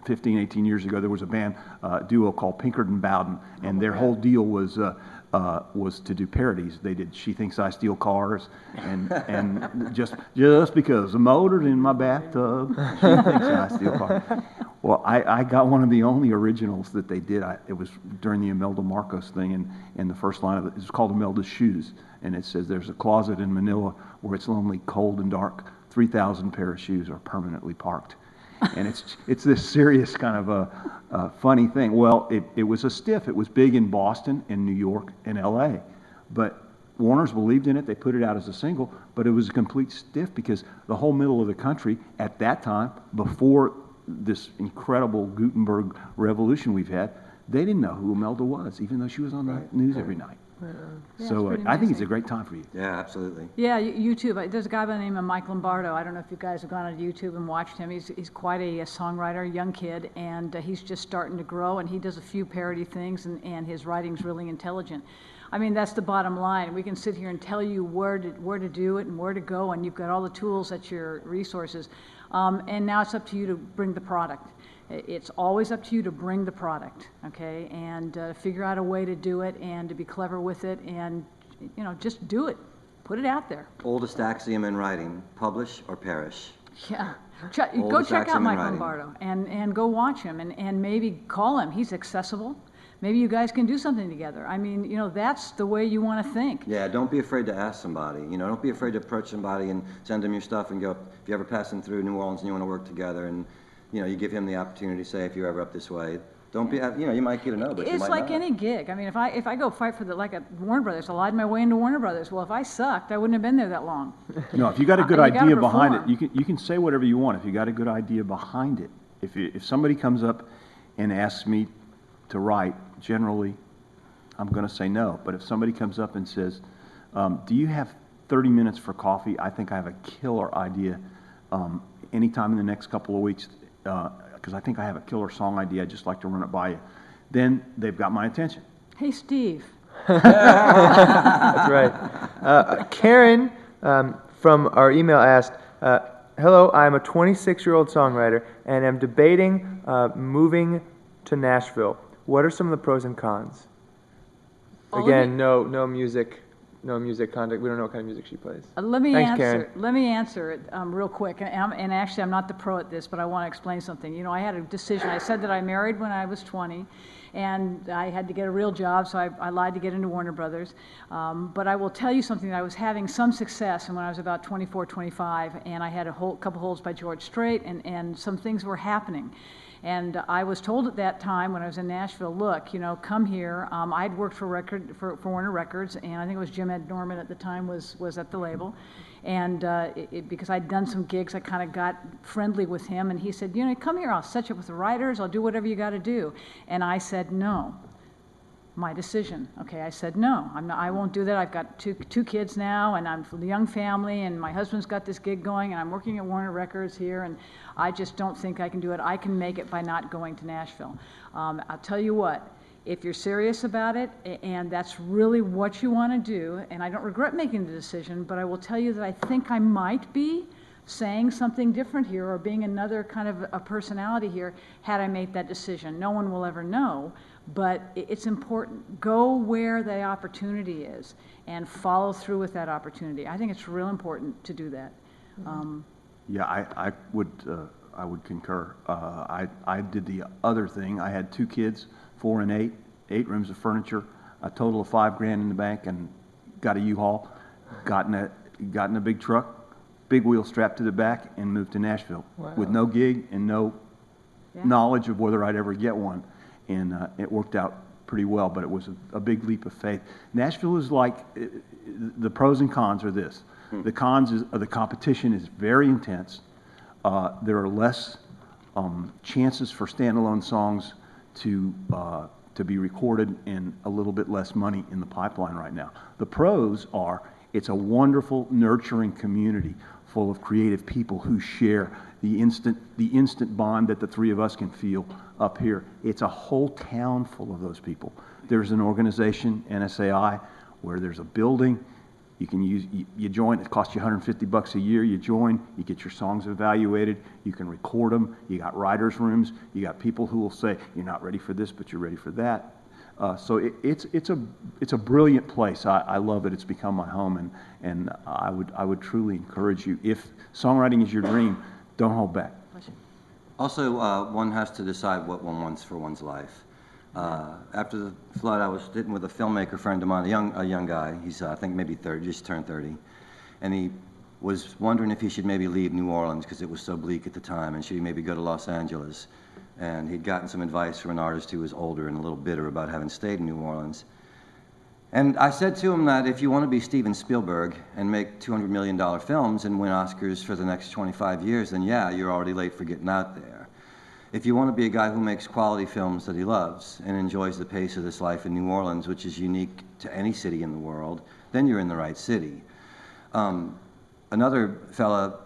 15, 18 years ago. There was a band duo called Pinkerton Bowden, and their whole deal was to do parodies. They did "She Thinks I Steal Cars," and just because the motor's in my bathtub, she thinks I steal cars. Well, I got one of the only originals that they did. It was during the Imelda Marcos thing, and the first line of it is called Imelda's Shoes, and it says, "There's a closet in Manila where it's lonely, cold, and dark. 3,000 pair of shoes are permanently parked." And it's this serious kind of a funny thing. Well, it was a stiff. It was big in Boston, in New York, and L.A. But Warner's believed in it. They put it out as a single, but it was a complete stiff because the whole middle of the country at that time, before this incredible Gutenberg revolution we've had, they didn't know who Imelda was, even though she was on the news every night. Yeah, So it's pretty I think it's a amazing. great time for you. Yeah, absolutely. Yeah, YouTube. There's a guy by the name of Mike Lombardo. I don't know if you guys have gone on YouTube and watched him. He's quite a songwriter, young kid, and he's just starting to grow, and he does a few parody things, and his writing's really intelligent. I mean, that's the bottom line. We can sit here and tell you where to do it and where to go, and you've got all the tools at your resources. And now it's up to you to bring the product. It's always up to you to bring the product, okay, and figure out a way to do it and to be clever with it, and just do it. Put it out there. Oldest axiom in writing: publish or perish. Yeah. Go Oldest check out axiom in Mike writing. Lombardo and go watch him and maybe call him. He's accessible. Maybe you guys can do something together. I mean, that's the way you want to think. Yeah, don't be afraid to ask somebody. Don't be afraid to approach somebody and send them your stuff and go, if you're ever passing through New Orleans and you want to work together, and you give him the opportunity to say, if you're ever up this way. Don't be, you might get a no, but you It's might like not. any gig. I mean, if I go fight for like a Warner Brothers, I lied my way into Warner Brothers. Well, if I sucked, I wouldn't have been there that long. No, if you got a good You gotta idea behind it, perform. you can say whatever you want. If you got a good idea behind it, if somebody comes up and asks me to write, generally, I'm going to say no. But if somebody comes up and says, "Do you have 30 minutes for coffee? I think I have a killer idea. Anytime in the next couple of weeks, because I think I have a killer song idea. I'd just like to run it by you." Then they've got my attention. Hey, Steve. That's right. Karen from our email asked, "Hello, I'm a 26-year-old songwriter and am debating moving to Nashville. What are some of the pros and cons?" Again, no music contact. We don't know what kind of music she plays. Let me Thanks, answer. Karen. Let me answer it real quick. And actually, I'm not the pro at this, but I want to explain something. I had a decision. I said that I married when I was 20, and I had to get a real job, so I lied to get into Warner Brothers. But I will tell you something. I was having some success when I was about 24, 25, and I had a couple holds by George Strait, and some things were happening. And I was told at that time when I was in Nashville, look, come here. I'd worked for Warner Records, and I think it was Jim Ed Norman at the time was at the label. And because I'd done some gigs, I kind of got friendly with him. And he said, come here, I'll set you up with the writers, I'll do whatever you got to do. And I said, no. My decision. Okay, I said no. I won't do that. I've got two kids now, and I'm from a young family, and my husband's got this gig going, and I'm working at Warner Records here, and I just don't think I can do it. I can make it by not going to Nashville. I'll tell you what. If you're serious about it, and that's really what you want to do, and I don't regret making the decision, but I will tell you that I think I might be saying something different here or being another kind of a personality here had I made that decision. No one will ever know. But it's important. Go where the opportunity is and follow through with that opportunity. I think it's real important to do that. Yeah, I would concur. I did the other thing. I had 2 kids, 4 and 8 rooms of furniture, a total of $5,000 in the bank, and got a U-Haul, got in a big truck, big wheel strapped to the back, and moved to Nashville with no gig and no knowledge of whether I'd ever get one. And it worked out pretty well, but it was a big leap of faith. Nashville is like, the pros and cons are this. The cons is the competition is very intense. There are less chances for standalone songs to to be recorded and a little bit less money in the pipeline right now. The pros are it's a wonderful, nurturing community full of creative people who share the instant bond that the three of us can feel up here. It's a whole town full of those people. There's an organization, NSAI, where there's a building. You can you join, it costs you $150 a year, you join, you get your songs evaluated, you can record them, you got writers' rooms, you got people who will say, you're not ready for this, but you're ready for that. So it's a brilliant place. I love it. It's become my home, and I would truly encourage you, if songwriting is your dream, don't hold back. Also, one has to decide what one wants for one's life. After the flood, I was sitting with a filmmaker friend of mine, a young guy. He's, I think, maybe 30, just turned 30. And he was wondering if he should maybe leave New Orleans because it was so bleak at the time, and should he maybe go to Los Angeles. And he'd gotten some advice from an artist who was older and a little bitter about having stayed in New Orleans. And I said to him that if you want to be Steven Spielberg and make $200 million films and win Oscars for the next 25 years, then yeah, you're already late for getting out there. If you want to be a guy who makes quality films that he loves and enjoys the pace of this life in New Orleans, which is unique to any city in the world, then you're in the right city. Another fella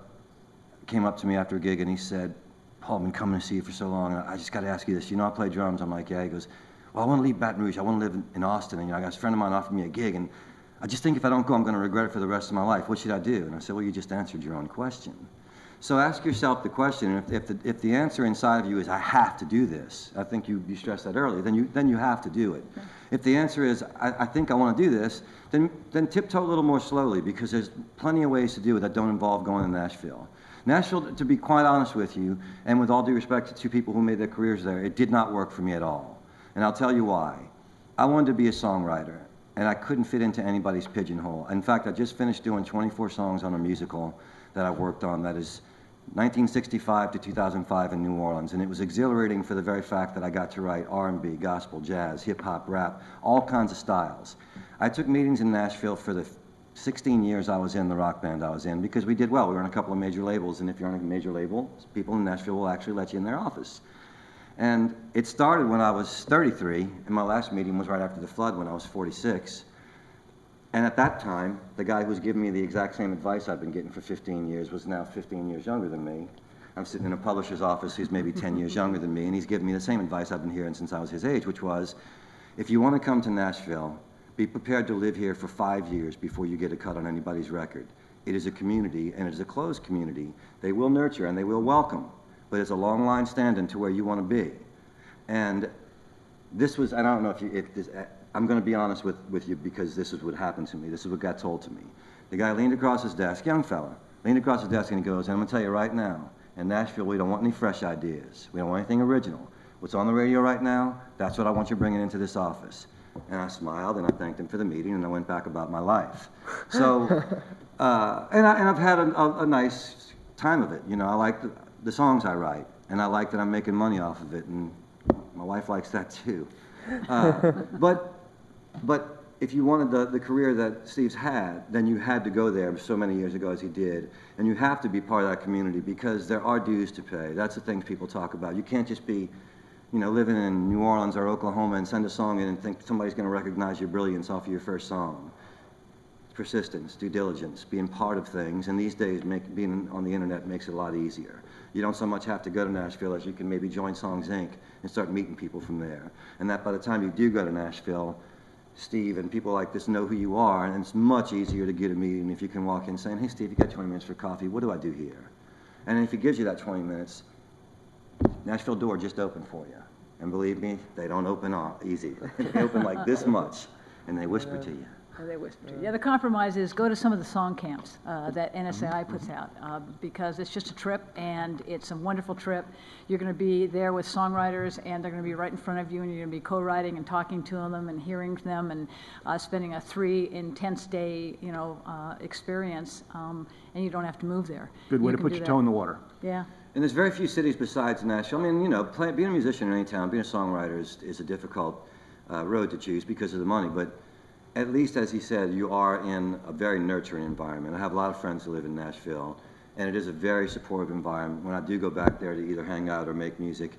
came up to me after a gig and he said, Paul, I've been coming to see you for so long, I just got to ask you this. You know I play drums? I'm like, yeah. He goes, well, I want to leave Baton Rouge. I want to live in Austin. And I got a friend of mine offered me a gig, and I just think if I don't go, I'm going to regret it for the rest of my life. What should I do? And I said, well, you just answered your own question. So ask yourself the question, and if the answer inside of you is, I have to do this, I think you stressed that earlier, then you have to do it. Okay. If the answer is, I think I want to do this, then tiptoe a little more slowly, because there's plenty of ways to do it that don't involve going to Nashville. Nashville, to be quite honest with you, and with all due respect to two people who made their careers there, it did not work for me at all. And I'll tell you why. I wanted to be a songwriter, and I couldn't fit into anybody's pigeonhole. In fact, I just finished doing 24 songs on a musical that I worked on that is 1965 to 2005 in New Orleans, and it was exhilarating for the very fact that I got to write R&B, gospel, jazz, hip-hop, rap, all kinds of styles. I took meetings in Nashville for the 16 years I was in the rock band I was in, because we did well. We were on a couple of major labels, and if you're on a major label, people in Nashville will actually let you in their office. And it started when I was 33, and my last meeting was right after the flood when I was 46. And at that time, the guy who was giving me the exact same advice I'd been getting for 15 years was now 15 years younger than me. I'm sitting in a publisher's office who's maybe 10 years younger than me, and he's giving me the same advice I've been hearing since I was his age, which was, if you want to come to Nashville, be prepared to live here for 5 years before you get a cut on anybody's record. It is a community, and it is a closed community. They will nurture and they will welcome, but it's a long line standing to where you want to be. And this was, and I don't know if this, I'm going to be honest with you, because this is what happened to me. This is what got told to me. The guy leaned across his desk, young fella, leaned across his desk and he goes, and I'm going to tell you right now, in Nashville, we don't want any fresh ideas. We don't want anything original. What's on the radio right now, that's what I want you bringing into this office. And I smiled and I thanked him for the meeting and I went back about my life. So, and I've had a nice time of it. You know, I like the songs I write, and I like that I'm making money off of it, and my wife likes that too. But if you wanted the career that Steve's had, then you had to go there so many years ago as he did. And you have to be part of that community, because there are dues to pay. That's the things people talk about. You can't just be, you know, living in New Orleans or Oklahoma and send a song in and think somebody's going to recognize your brilliance off of your first song. Persistence, due diligence, being part of things, and these days being on the internet makes it a lot easier. You don't so much have to go to Nashville as you can maybe join Songs Inc. and start meeting people from there. And that by the time you do go to Nashville, Steve and people like this know who you are, and it's much easier to get a meeting if you can walk in saying, hey Steve, you got 20 minutes for coffee, what do I do here? And if he gives you that 20 minutes, Nashville door just opened for you. And believe me, they don't open easy. They open like this much, and they whisper to you. They whisper to you. Yeah, the compromise is go to some of the song camps that NSAI puts out, because it's just a trip, and it's a wonderful trip. You're going to be there with songwriters, and they're going to be right in front of you, and you're going to be co-writing and talking to them and hearing them, and spending a 3 intense day, you know, experience, and you don't have to move there. Good way to put your toe in the water. Yeah. And there's very few cities besides Nashville. I mean, you know, being a musician in any town, being a songwriter is a difficult road to choose because of the money, but at least, as he said, you are in a very nurturing environment. I have a lot of friends who live in Nashville, and it is a very supportive environment. When I do go back there to either hang out or make music,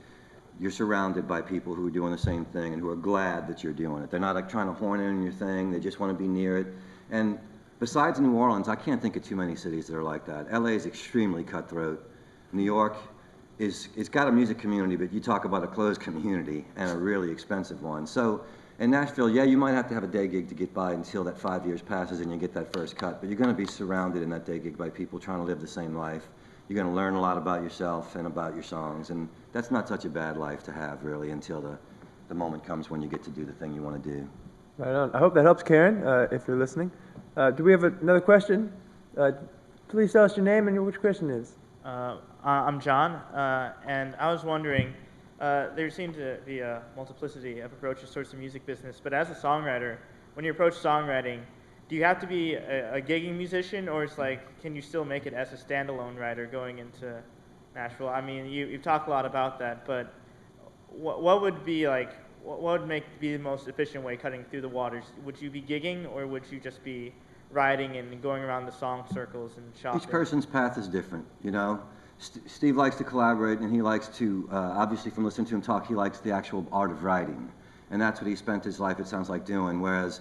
you're surrounded by people who are doing the same thing and who are glad that you're doing it. They're not like trying to horn in on your thing, they just want to be near it. And besides New Orleans, I can't think of too many cities that are like that. LA is extremely cutthroat. New York it's got a music community, but you talk about a closed community and a really expensive one. So in Nashville, yeah, you might have to have a day gig to get by until that 5 years passes and you get that first cut, but you're going to be surrounded in that day gig by people trying to live the same life. You're going to learn a lot about yourself and about your songs, and that's not such a bad life to have, really, until the moment comes when you get to do the thing you want to do. Right on. I hope that helps, Karen, if you're listening. Do we have another question? Please tell us your name and which question it is. I'm John, and I was wondering, there seems to be a multiplicity of approaches towards the music business, but as a songwriter, when you approach songwriting, do you have to be a gigging musician, or it's like, can you still make it as a standalone writer going into Nashville? I mean, you've talked a lot about that, but what would be like, what would be the most efficient way cutting through the waters? Would you be gigging, or would you just be writing and going around the song circles and shopping? Each person's path is different, you know. Steve likes to collaborate, and he likes to, obviously from listening to him talk, he likes the actual art of writing. And that's what he spent his life, it sounds like, doing. Whereas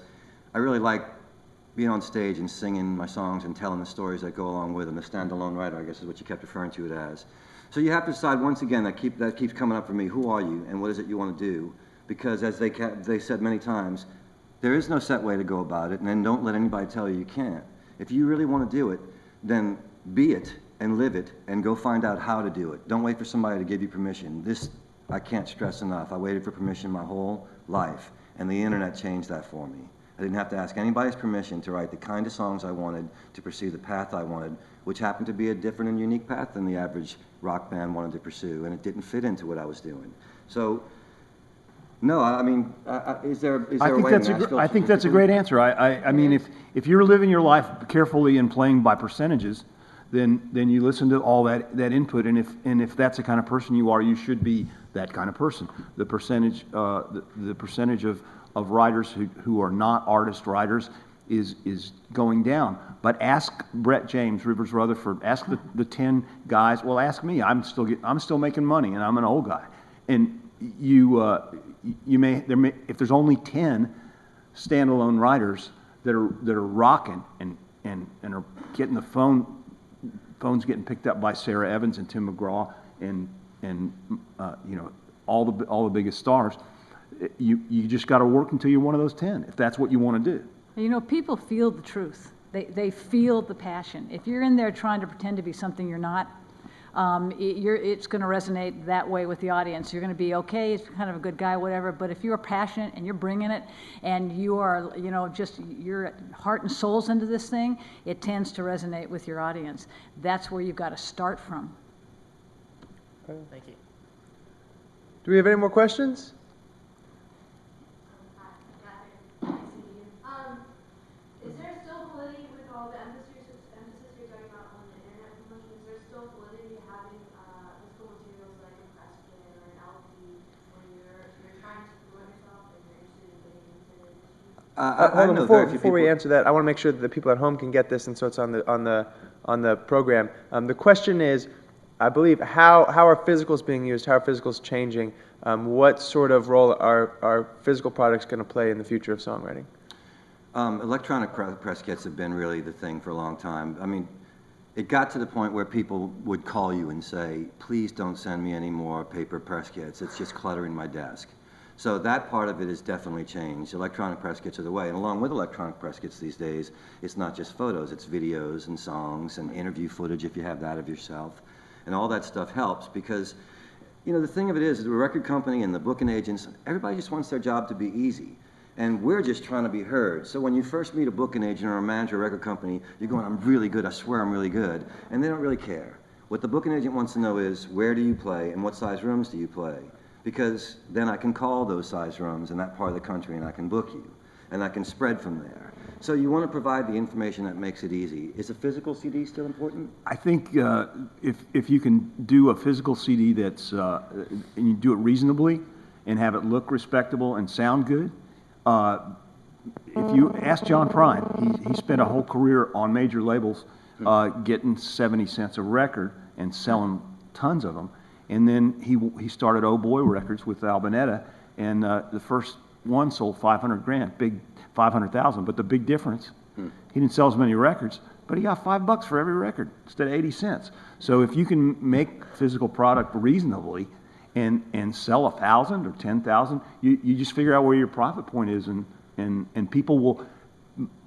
I really like being on stage and singing my songs and telling the stories that go along with them. The standalone writer, I guess, is what you kept referring to it as. So you have to decide, once again, that keeps coming up for me, who are you and what is it you want to do? Because as they said many times, there is no set way to go about it, and then don't let anybody tell you you can't. If you really want to do it, then be it and live it and go find out how to do it. Don't wait for somebody to give you permission. This, I can't stress enough. I waited for permission my whole life, and the internet changed that for me. I didn't have to ask anybody's permission to write the kind of songs I wanted, to pursue the path I wanted, which happened to be a different and unique path than the average rock band wanted to pursue, and it didn't fit into what I was doing. So, no, I mean, is there a way in Nashville? I think that's a great answer. I mean, if you're living your life carefully and playing by percentages, then you listen to all that input, and if that's the kind of person you are, you should be that kind of person. The percentage of writers who are not artist writers is going down. But ask Brett James, Rivers Rutherford, ask the 10 guys. Well, ask me. I'm still making money, and I'm an old guy. And if there's only 10 standalone writers that are rocking and are getting the phone's getting picked up by Sarah Evans and Tim McGraw and you know, all the biggest stars. You just got to work until you're one of those 10, if that's what you want to do. You know, people feel the truth. They feel the passion. If you're in there trying to pretend to be something you're not, it's going to resonate that way with the audience. You're going to be okay, it's kind of a good guy, whatever, but if you're passionate and you're bringing it and you are, you know, just your heart and soul's into this thing, it tends to resonate with your audience. That's where you've got to start from. Thank you. Do we have any more questions? Is there still validity with all the emphasis you're talking about on the internet promotion? Is there still validity having physical materials like a press kit or an LP when you're trying to promote yourself and you're interested in getting into the industry? Before we answer that, I want to make sure that the people at home can get this, and so it's on the program. The question is, I believe, how are physicals being used? How are physicals changing? What sort of role are physical products going to play in the future of songwriting? Electronic press kits have been really the thing for a long time. I mean, it got to the point where people would call you and say, please don't send me any more paper press kits. It's just cluttering my desk. So that part of it has definitely changed. Electronic press kits are the way. And along with electronic press kits these days, it's not just photos, it's videos and songs and interview footage if you have that of yourself. And all that stuff helps because, you know, the thing of it is the record company and the booking agents, everybody just wants their job to be easy. And we're just trying to be heard. So when you first meet a booking agent or a manager of a record company, you're going, I'm really good, I swear I'm really good. And they don't really care. What the booking agent wants to know is, where do you play and what size rooms do you play? Because then I can call those size rooms in that part of the country and I can book you. And I can spread from there. So you want to provide the information that makes it easy. Is a physical CD still important? I think if you can do a physical CD that's, and you do it reasonably and have it look respectable and sound good, if you ask John Prine, he spent a whole career on major labels getting 70 cents a record and selling tons of them. And then he started Oh Boy Records with Albinetta, and the first one sold 500 grand, big 500,000. But the big difference, he didn't sell as many records, but he got $5 for every record instead of 80 cents. So if you can make physical product reasonably and sell 1,000 or 10,000, you just figure out where your profit point is, and people will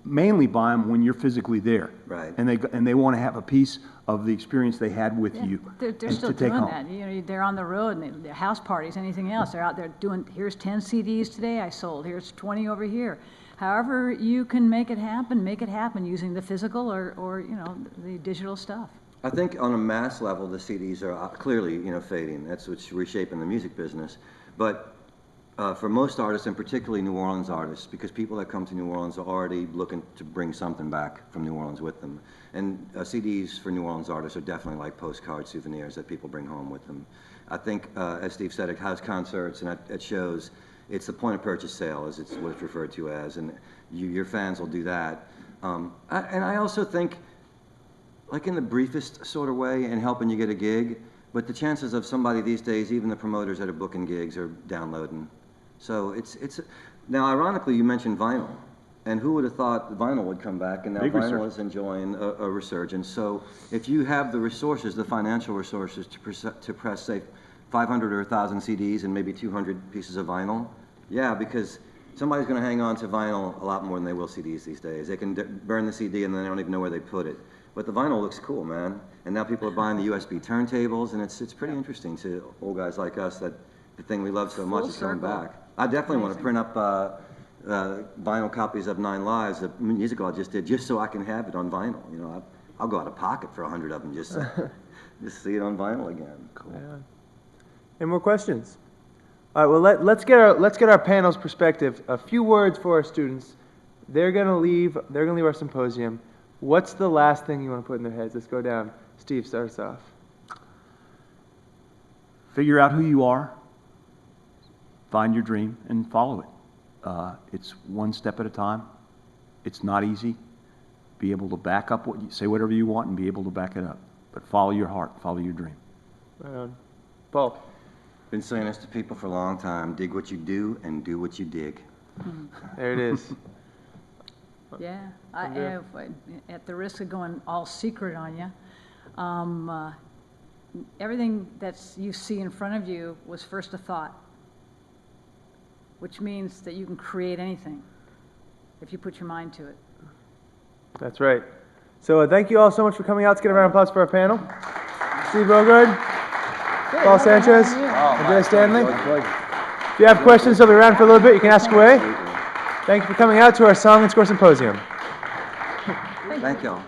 mainly buy them when you're physically there. Right. And they want to have a piece of the experience they had with you. They're and still to take doing home. that. You know, they're on the road, and they're house parties, anything else. They're out there doing, here's 10 CDs today I sold, here's 20 over here. However you can make it happen using the physical or you know, the digital stuff. I think on a mass level, the CDs are clearly, you know, fading. That's what's reshaping the music business. But for most artists, and particularly New Orleans artists, because people that come to New Orleans are already looking to bring something back from New Orleans with them. And CDs for New Orleans artists are definitely like postcard souvenirs that people bring home with them. I think, as Steve said, at house concerts and at shows, it's the point of purchase sale, as it's what it's referred to as, and your fans will do that. And I also think, like in the briefest sort of way, in helping you get a gig, but the chances of somebody these days, even the promoters that are booking gigs, are downloading. So now ironically you mentioned vinyl, and who would have thought vinyl would come back, and now vinyl is enjoying a resurgence. So if you have the resources, the financial resources to press, say, 500 or 1,000 CDs and maybe 200 pieces of vinyl, yeah, because somebody's going to hang on to vinyl a lot more than they will CDs these days. They can burn the CD and then they don't even know where they put it. But the vinyl looks cool, man. And now people are buying the USB turntables, and it's pretty interesting to old guys like us that the thing we love so much is coming back. I definitely want to print up vinyl copies of 9 Lives, the musical I just did, just so I can have it on vinyl. You know, I'll go out of pocket for 100 of them just just see it on vinyl again. Cool. Yeah. Any more questions? All right. Well, let's get our panel's perspective. A few words for our students. They're gonna leave our symposium. What's the last thing you want to put in their heads? Let's go down. Steve, start us off. Figure out who you are, find your dream, and follow it. It's one step at a time. It's not easy. Be able to back up say whatever you want and be able to back it up. But follow your heart, follow your dream. Right on. Paul. Been saying this to people for a long time. Dig what you do and do what you dig. There it is. Yeah, at the risk of going all secret on you, everything that you see in front of you was first a thought, which means that you can create anything if you put your mind to it. That's right. So thank you all so much for coming out. Let's get a round of applause for our panel. Steve Bogard, Paul Sanchez, Andrea Stanley. If you have questions, they'll be around for a little bit. You can ask away. Thank you for coming out to our Song and Score Symposium. Thank y'all.